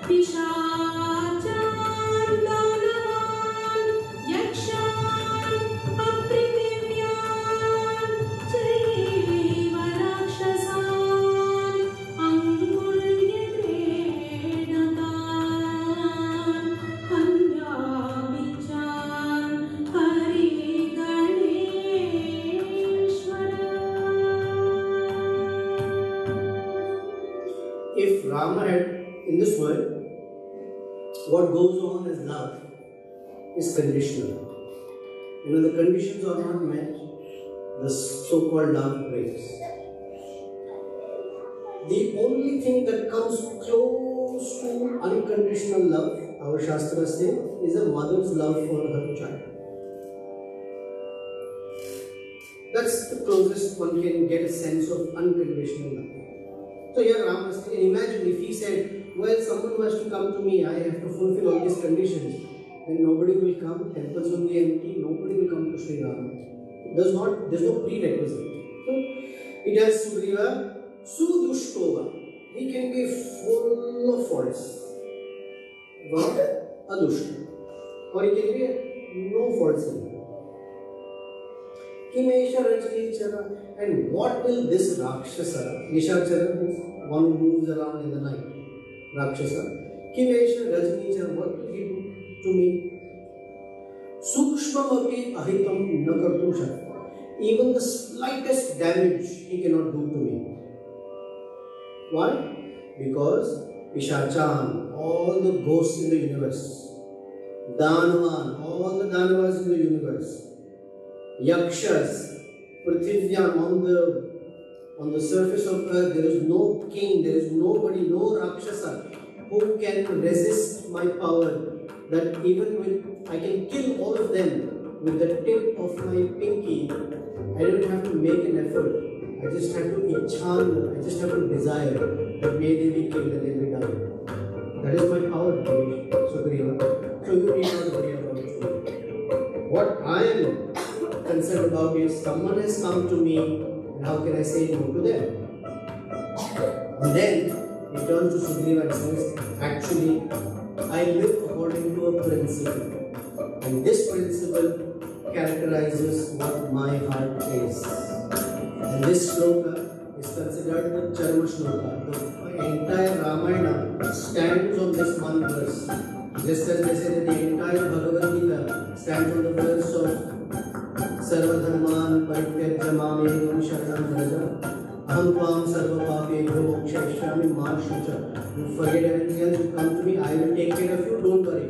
पिशाचान् दानवान् यक्षान् अपृथिव्यान् चैव राक्षसान् अङ्गुल्यक्रीडतान् हन्यामि Chanu हरिगणेश्वर।
If Rama had in this world, what goes on as love is conditional. When the conditions are not met, the so-called love breaks. The only thing that comes close to unconditional love, our Shastras say, is a mother's love for her child. That's the closest one can get a sense of unconditional love. So here Rama is saying, imagine if he said, well, someone who has to come to me, I have to fulfill all these conditions, then nobody will come, temples will be empty, nobody will come to Sri Rama. There's no prerequisite. So it has Sugriva, Sudushtova. He can be full of force, but Adushta. Or he can be no force in him. Kimesha Rajnichara. And what will this Rakshasa, Nishachara means one who moves around in the night, Rakshasa, Kimesha Rajnichara, what will he do to me? Sukshmam api ahitam na kartum shakta. Even the slightest damage he cannot do to me. Why? Because Pishachan, all the ghosts in the universe, Danavan, all the Danavas in the universe, Yakshas, Prithivyan, on the surface of earth, there is no king, there is nobody, no Rakshasa who can resist my power. That even when I can kill all of them with the tip of my pinky, I don't have to make an effort. I just have to ichhan, I just have to desire that may they be killed and they may die. That is my power, Sugriva. So you need not worry about it. What I am concerned about is someone has come to me and how can I say no to them? And then he turns to Sugriva and says, actually, I live according to a principle. And this principle characterizes what my heart is. And this sloka is considered the Charma Shloka. The entire Ramayana stands on this one verse. Just as they say that the entire Bhagavad Gita stands on the verse of Sarvadharman Parityajya Mamekam Sharanam Vraja Aham Tvam Sarva Papebhyo Mokshayashyami Ma Shucha. You forget everything else, you come to me, I will take care of you, don't worry.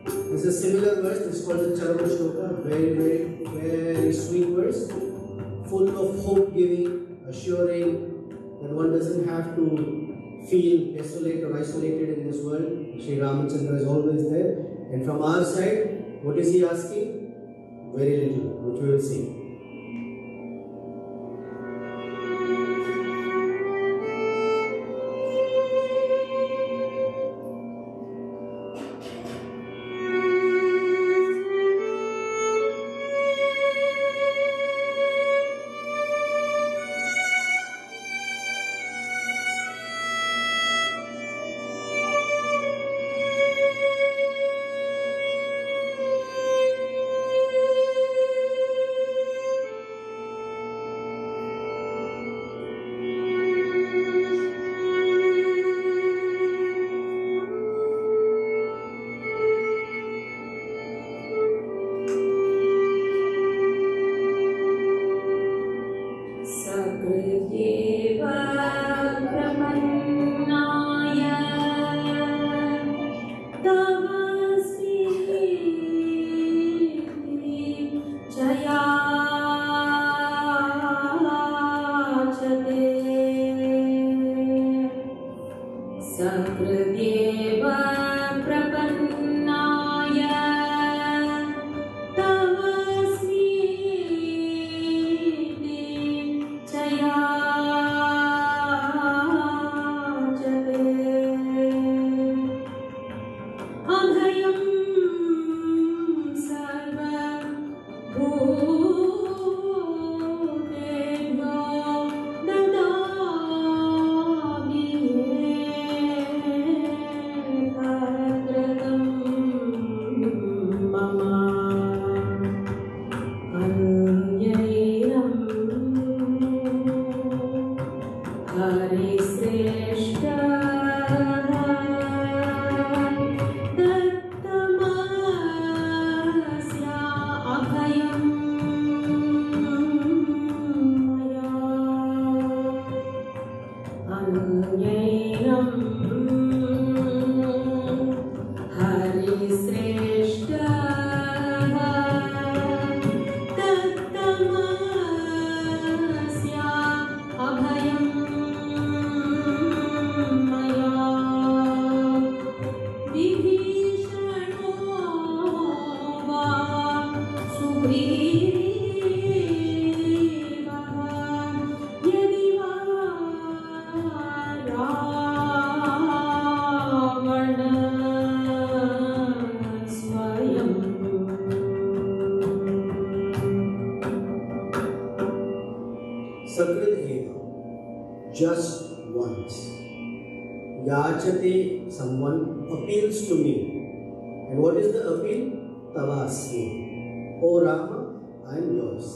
This is a similar verse, this is called the Charma Shloka, very, very, very sweet verse, full of hope giving, assuring that one doesn't have to feel desolate or isolated in this world. Sri Ramachandra is always there. And from our side, what is he asking? Very little, which we will see.
सकृदेव प्रपन्नाय तवस्मि चयाचते अभयं सर्वभूतेभ्यो ददामि परकृतं मम अन्यैनं हरिश्रेष्ठ दत्तमस्या अभयं मया अन्यैनं हरिश्रेष्ठ दत्तमस्या अभयं मया विभीषणो वा सुग्रीवः यदि वा रावण स्वयं
Sakrideva, just once. Yachate, someone appeals to me. And what is the appeal? Tavasmi. O Rama, I am yours.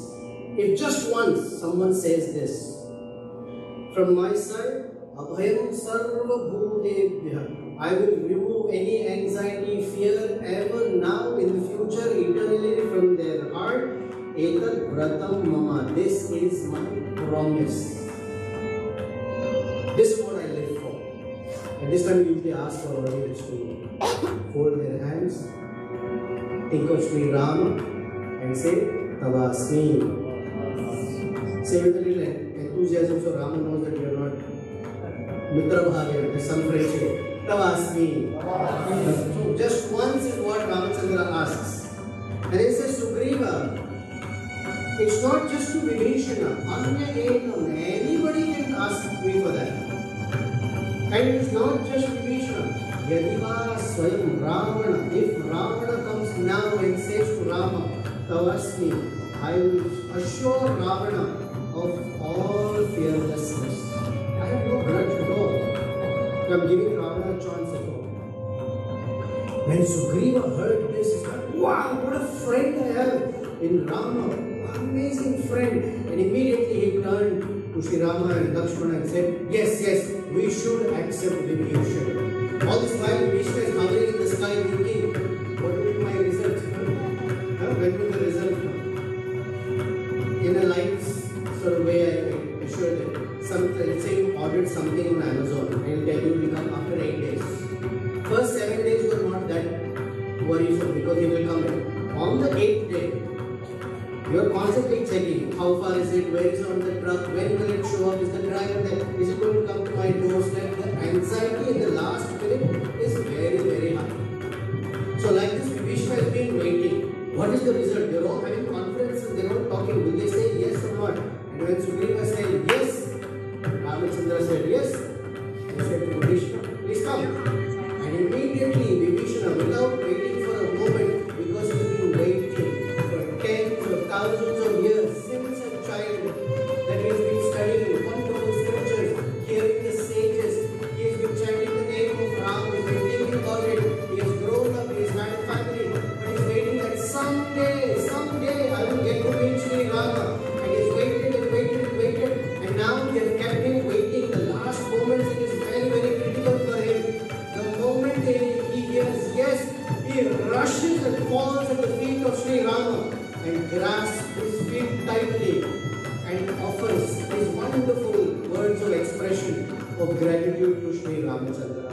If just once someone says this, from my side, Abhayam Sarva Bhutebhya, I will remove any anxiety, fear ever, now, in the future, eternally from their heart. Etat Vratam Mama, this is my promise. This is what I live for. And this time we usually ask our audience to fold their hands, think of Sri Rama and say Tavasmi. Say with a little enthusiasm so Rama knows that you are not Mitra Bhavya, there's some friendship. Tavasmi. So just once is what Ramachandra asks. And he says Sugriva, it's not just to Vibhishana, Anya Ekam, anybody can ask me for that. And it's not just Vibhishana. Yadiva Swayam Ravana, if Ravana comes now and says to Rama, Tavasmi, I will assure Ravana of all fearlessness. I have no grudge at all. I'm giving Ravana a chance at all. When Sugriva heard this, he said, wow, what a friend I have in Rama. Amazing friend. And immediately he turned to Sri Rama and Lakshmana and said, yes, we should accept Vibhishana. All this while Vibhishana is hovering in the sky thinking, what will be my result? When will the result come? In a light sort of way, I assure that let's say you ordered something on Amazon and it'll tell you it will come after 8 days. First 7 days you are not that worrisome because it will come in. On the 8th day, you are constantly checking how far is it, where is it on the truck, when will it show up, is the driver there, is it going to come to my doorstep? The anxiety in the last minute is very, very high. So like this, Vibhishana has been waiting. What is the result? They are all having confidence and they are all talking. Will they say yes or not? And when Sugriva said yes, Ramachandra said yes. He said to Vibhishana, please come. And immediately Vibhishana, without waiting for a moment, because he has been waiting for tens of thousands of years since a childhood, that he has been studying wonderful scriptures, hearing the sages, he has been chanting the name of Ram, he has been thinking about it, he has grown up, he has had a family, but he is waiting that someday I will get to meet Sri Rama. And he has waited, and now they have kept him waiting. The last moments, it is very, very critical for him. The moment he hears yes, he rushes and falls at the feet of Sri Rama and grasps his feet tightly and offers his wonderful words of expression of gratitude to Sri Ramachandra.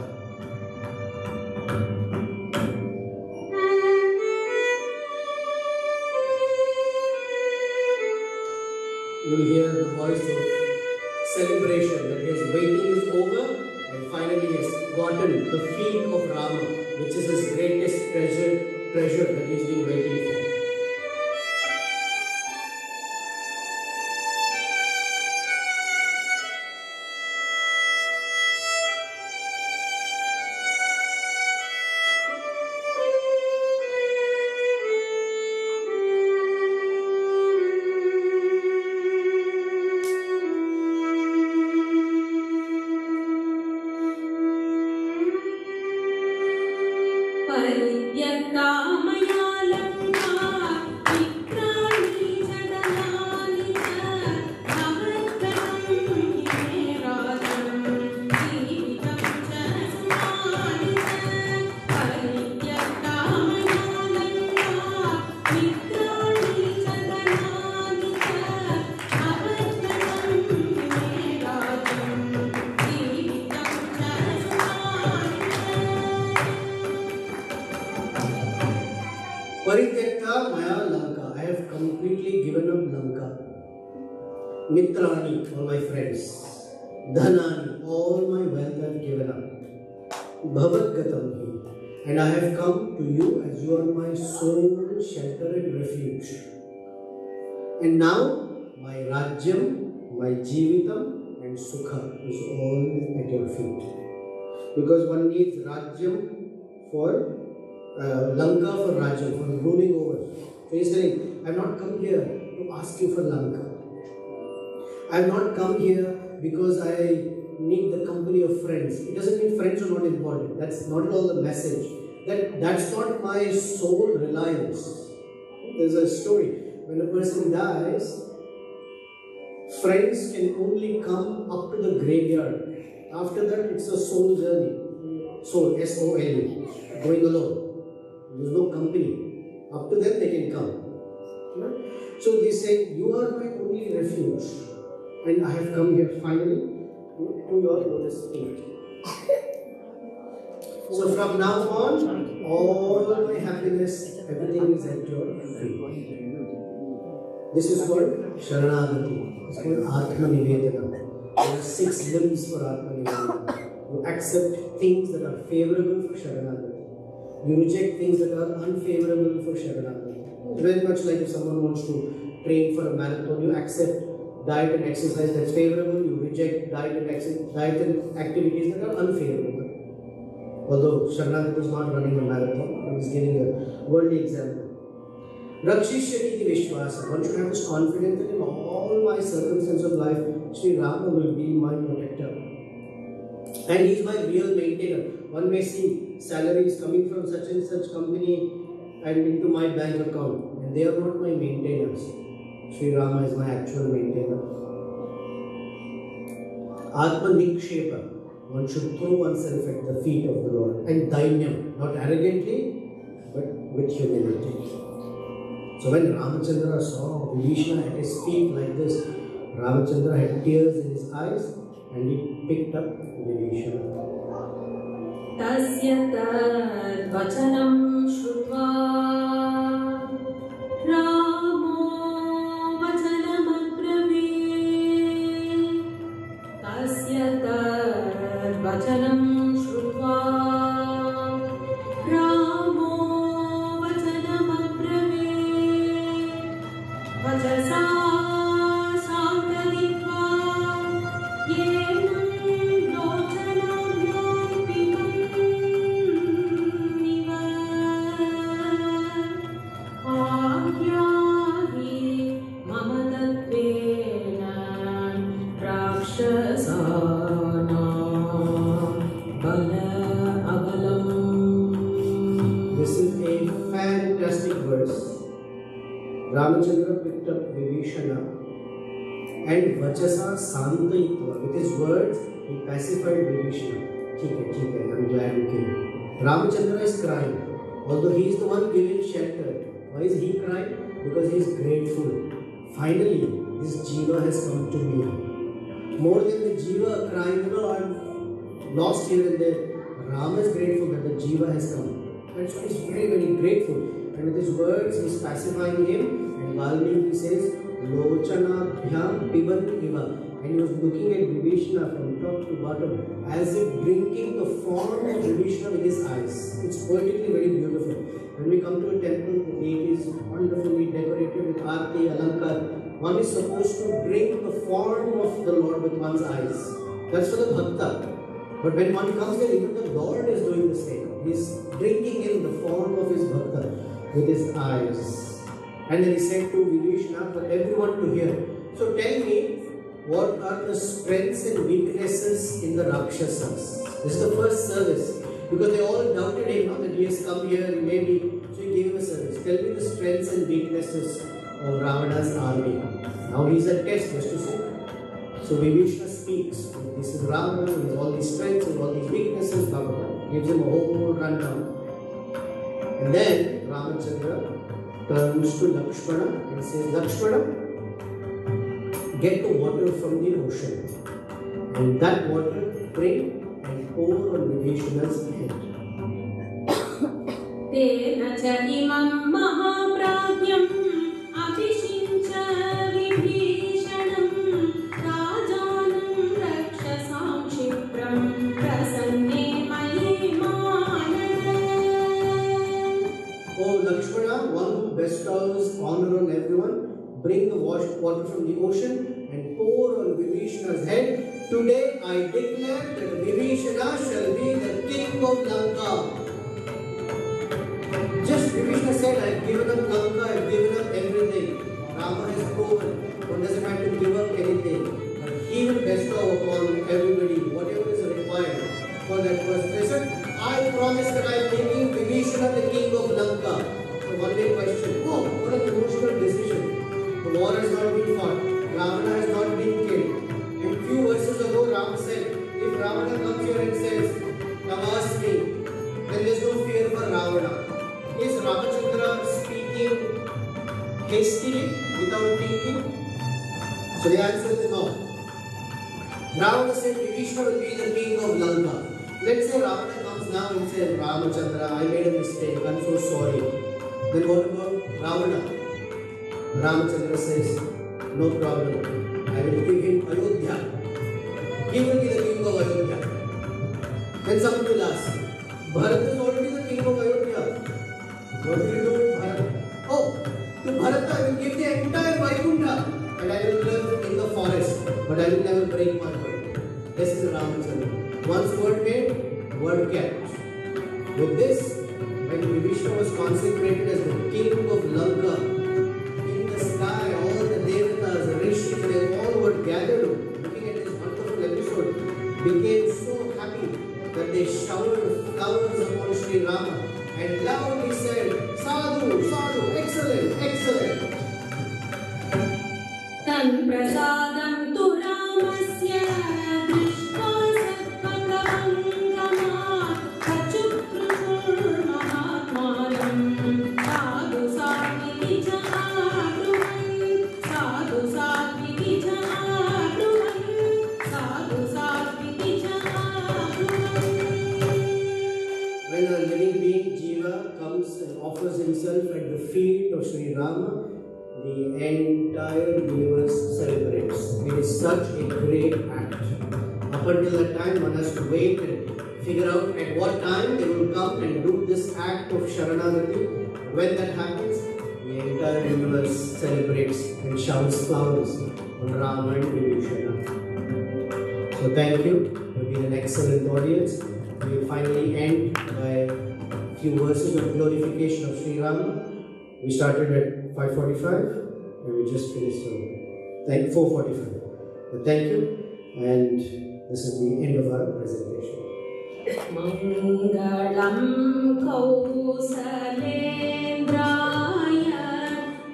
You will hear the voice of celebration that his waiting is over and finally he has gotten the feet of Rama, which is his greatest treasure that he's been waiting for. Parityakta maya Lanka. I have completely given up Lanka. Mitrani, all my friends. Dhanani, all my wealth I have given up. Bhavatgatam hi. And I have come to you as you are my sole shelter and refuge. And now my Rajyam, my Jivitam and Sukha is all at your feet. Because one needs Rajyam for Lanka for Rajyam, for ruling over. So he's saying, I have not come here to ask you for Lanka. I have not come here because I need the company of friends. It doesn't mean friends are not important. That's not at all the message. That's not my sole reliance. There's a story. When a person dies, friends can only come up to the graveyard. After that, it's a soul journey. Soul, S-O-L-E, going alone. There's no company. Up to them, they can come. So they say, you are my only refuge. And I have come here finally to your lotus feet. So from now on, all my happiness, everything is at your feet. This is called Sharanagati. It's called Atma Nivedana. There are 6 limbs for Atma Nivedana. You accept things that are favorable for Sharanagati. You reject things that are unfavorable for Sharanagati. Very much like if someone wants to train for a marathon, you accept diet and exercise that's favorable, you reject diet and activities that are unfavorable. Although Sharanagati is not running a marathon, he is giving a worldly example. Rakshishyati Vishwasa. One should have this confidence that in all my circumstances of life, Sri Rama will be my protector. And he is my real maintainer. One may see salaries coming from such and such company and into my bank account, and they are not my maintainers. Sri Rama is my actual maintainer. Atma Nikshepa. One should throw oneself at the feet of the Lord. And Dainyam, not arrogantly, but with humility. So when Ramachandra saw Vibhishana at his feet like this, Ramachandra had tears in his eyes and he picked up Vibhishana.
Tasya tad vachanam shrutva Ramo vachanam abrave. Tasya tad vachanam shrutva Ramo vachanam abrave. Vachasa sankaditva yenam lochanam pivam Agyahi mamadatvena rakshasana bala agalam.
This is a fantastic verse. Ramachandra picked up Vibhishana and Vachasa Santayitva. With his words, he pacified Vibhishana. Theek hai, I'm glad you came. Ramachandra is crying. Although he is the one giving shelter. Why is he crying? Because he is grateful. Finally, this Jiva has come to me. More than the Jiva crying, I'm lost here and there. Rama is grateful that the Jiva has come. That's why he is very, very grateful. And with his words, he is pacifying him. And Valmiki says, Lochanabhyam piban iva. And he was looking at Vibhishana from top to bottom as if drinking the form of Vibhishana with his eyes. It's poetically very beautiful. When we come to a temple, the gate is wonderfully decorated with arti, alankar. One is supposed to drink the form of the Lord with one's eyes. That's for the bhakta. But when one comes there, even the Lord is doing the same. He is drinking in the form of his bhakta with his eyes. And then he said to Vibhishana for everyone to hear. So tell me, what are the strengths and weaknesses in the Rakshasas? This is the first service. Because they all doubted him, that he has come here, he may be. So he gave him a service. Tell me the strengths and weaknesses of Ravana's army. Now he is a test, just to say. So Vibhishana speaks. This is Ravana, he has all these strengths and all these weaknesses, blah blah blah. Gives him a whole rundown. And then Ramachandra turns to Lakshmana and says, Lakshmana, get the water from the ocean. And that water bring and pour on Vibhishana's head.
Tena cha imam mahapragyam abhishincha vibhishanam rajanam rakshasam shipram prasanne mahimanam.
Oh Lakshmana, one who bestows honor on everyone, bring the water from the ocean and pour on Vibhishana's head. Today I declare that Vibhishana shall be the king of Lanka. Just Vibhishana said, I have given up Lanka, I have given up everything. Rama has proven, one doesn't have to give up anything. But he will bestow upon everybody whatever is required for that person. They said, I promise that I am making Vibhishana the king of Lanka. So one day question, oh, what an emotional decision. The war has not been fought. Ravana has not been killed. And few verses ago, Ram said, if Ravana comes here and says, Namaste me, then there is no fear for Ravana. Is Ramachandra speaking hastily without thinking? So the answer is no. Ravana said Vibhishana will be the king of Lanka. Let's say Ravana comes now and says, Ramachandra, I made a mistake, I'm so sorry. Then what about Ravana? Ramachandra says, no problem. I will give him Ayodhya. He will be the king of Ayodhya. Then someone will ask, Bharat is already the king of Ayodhya. What will you do with Bharat? Oh, to Bharat I will give the entire Vaikuntha and I will live in the forest. But I will never break my word. This is Ramachandra. Once word made, word kept. With this, when Vibhishana was consecrated as the king of Lanka, in the sky, all the devatas, the rishis, they all were gathered, looking at this wonderful episode, became so happy that they showered flowers upon Sri Rama and loudly said, Sadhu, Sadhu, excellent, excellent.
Tan prasadam tu ramasya drishta sattvakavangama kachuprushur mahatmanam sadhu satviti cha abruvan sadhu satviti cha abruvan sadhu satviti cha abruvan.
When a living being, Jiva, comes and offers himself at the feet of Sri Rama, the entire universe celebrates. It is such a great act. Up until that time, one has to wait and figure out at what time they will come and do this act of Saranagati. When that happens, the entire universe celebrates and showers flowers on Rama and Vibhishana. So thank you. You've been an excellent audience. We will finally end by a few verses of glorification of Sri Rama. We started at 5:45 and we just finished at 4:45. But thank you, and this is the end of our presentation.
Mangalam Kausalendraya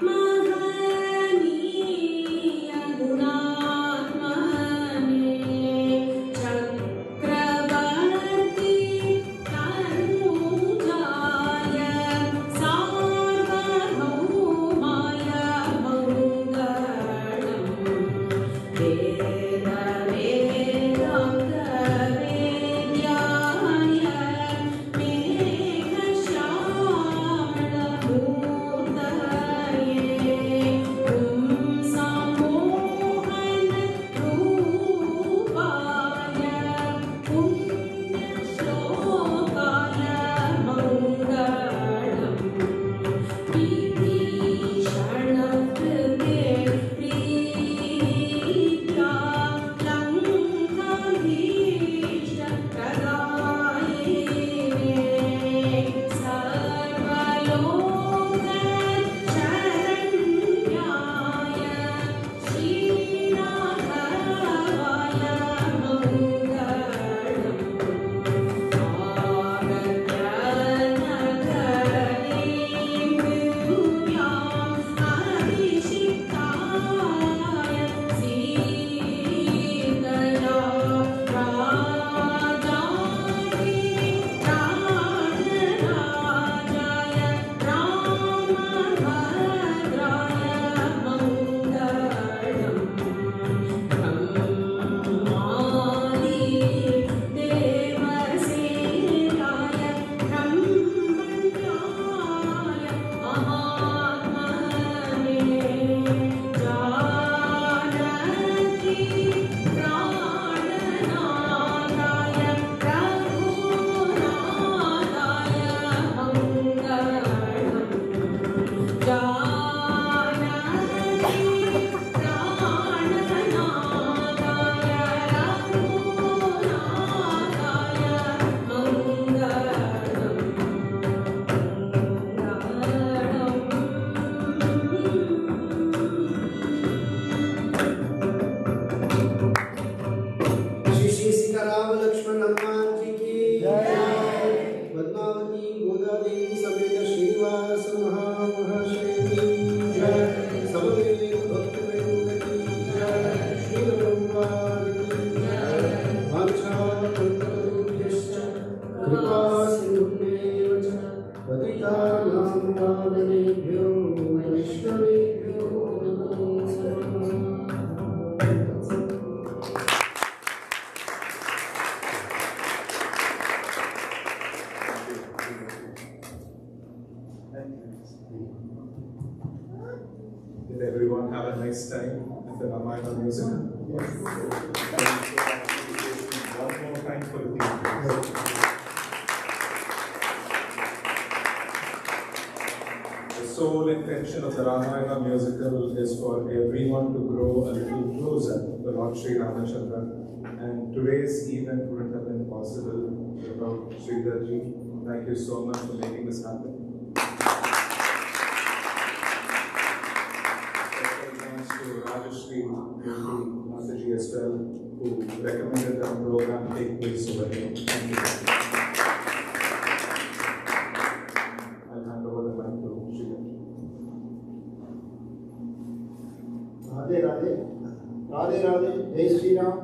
Mahaniya Gunatmane Chakravarti Tarunjaya Sarvabhaumaya Mangalam Veda Vedanga Vedyaya Meghashamala
nice time at the Ramayana Musical. Yes. One more time for the team. The sole intention of the Ramayana Musical is for everyone to grow a little closer to Lord Sri Ramachandra. And today's event wouldn't have been possible without Sridharji. Thank you so much for making this happen. Thanks to Rajashri, Mataji as well, who recommended that the program take place over here. Thank you. I'll hand over the mic to Sridharji.
Radhe Radhe, Radhe Radhe, Jai Shri Ram.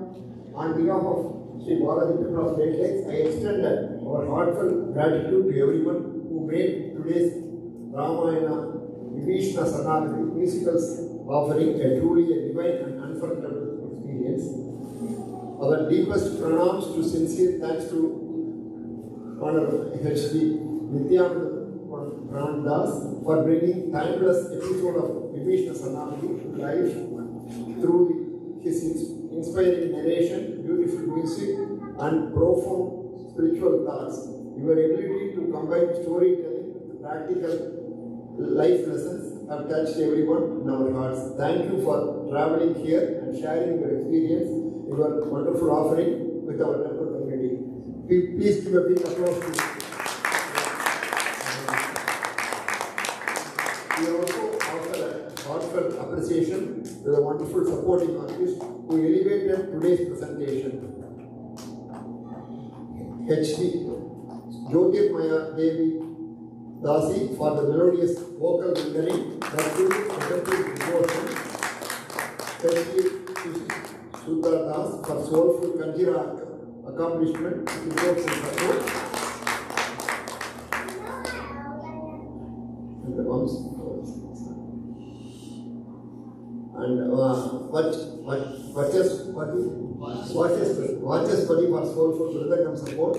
On behalf of Sri Balaji Temple of Great Lakes, I extend our heartfelt gratitude to everyone who made today's Ramayana Vibhisana Saranagati musical offering a truly divine and unforgettable experience. Our deepest pranams to sincere thanks to Honorable H.D. Nityananda Pran for bringing timeless episode of Vibhisana Saranagati to life through his inspiring narration, beautiful music, and profound spiritual thoughts. Your ability to combine storytelling with practical life lessons have touched everyone in our hearts. Thank you for traveling here and sharing your experience, your wonderful offering with our temple community. Please give a big applause to we also offer a heartfelt appreciation to the wonderful supporting artists who elevated today's presentation. H.D. Jyotirmaya Devi Dasi for the melodious vocal rendering that gives effective devotion. H.D. Sudha Das for soulful Kanjira accomplishment, devotion and support. And the ones. And Vachespati for soulful Mridangam support.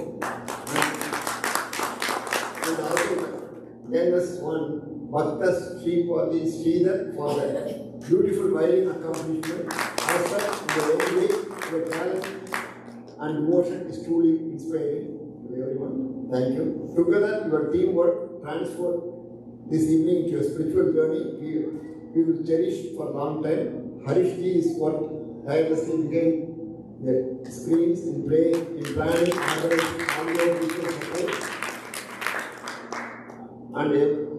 And also youngest one, Bhaktas Sripati Sridhar for the beautiful violin accomplishment. Also, in the very way, your talent and devotion is truly inspiring to everyone. Thank you. Together, your teamwork transformed this evening into a spiritual journey we will cherish for a long time. Harish Ji is what tirelessly behind the screens in playing, in planning, online visual support, and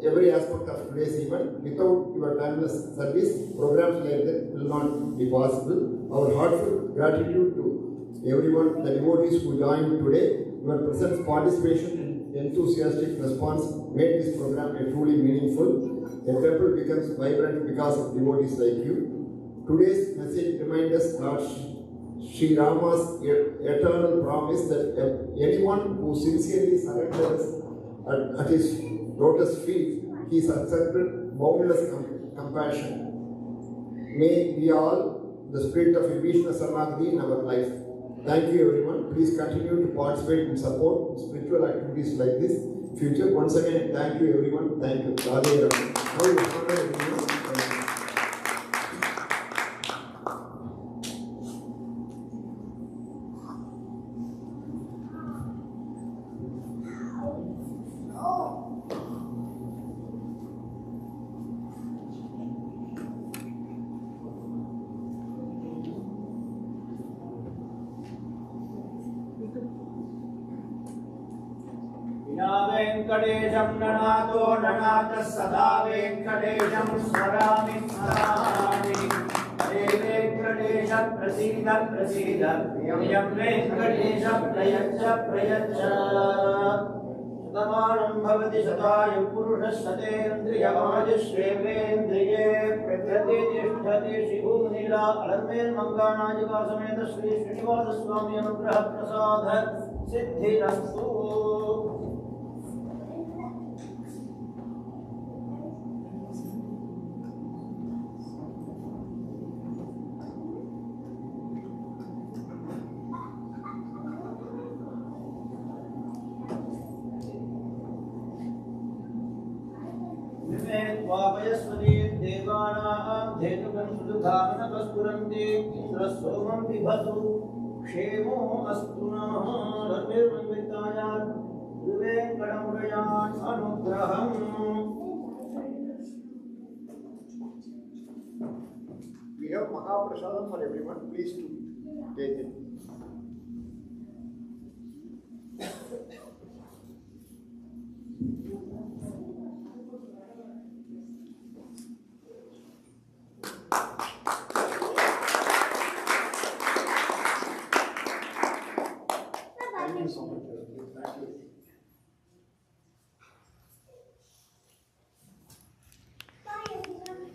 every aspect of today's event. Without your timeless service, programs like that will not be possible. Our heartfelt gratitude to everyone, the devotees who joined today. Your presence, participation, and enthusiastic response made this program a truly meaningful. The temple becomes vibrant because of devotees like you. Today's message reminds us Lord Sri Rama's eternal promise that anyone who sincerely surrenders at his lotus feet, he is accepted boundless compassion. May we all the spirit of Vibhisana Saranagati in our life. Thank you everyone. Please continue to participate and support spiritual activities like this. Future. Once again, thank you everyone. Thank you. Radhe Radhe. Now you honor everyone.
वेंकटेशं ननातो ननातः सदा वेंकटेशं स्मरामि स्मरामि हरे वेंकटेश प्रसीद प्रसीद यं वेंकटेश प्रयच्छ प्रयच्छ शतमानं भवति शतायु पुरुषः शतेन्द्रियवायुष्वेन्द्रिये प्रतिष्ठति शिवमुनिला अलर्मेन्मङ्गानायिका समेत श्री श्रीनिवास स्वामी अनुग्रह प्रसाद सिद्धिरस्तु। वापयस्वती देवानां धेनुकं सुधानकस्फुरन्ति इन्द्रस्सोमं बिभतु क्षेमो अस्तु नः रविर्मन्वितायान् विवेङ्कटमुरयान् अनुग्रहम्
We have Mahaprasadam for everyone. Please to take it.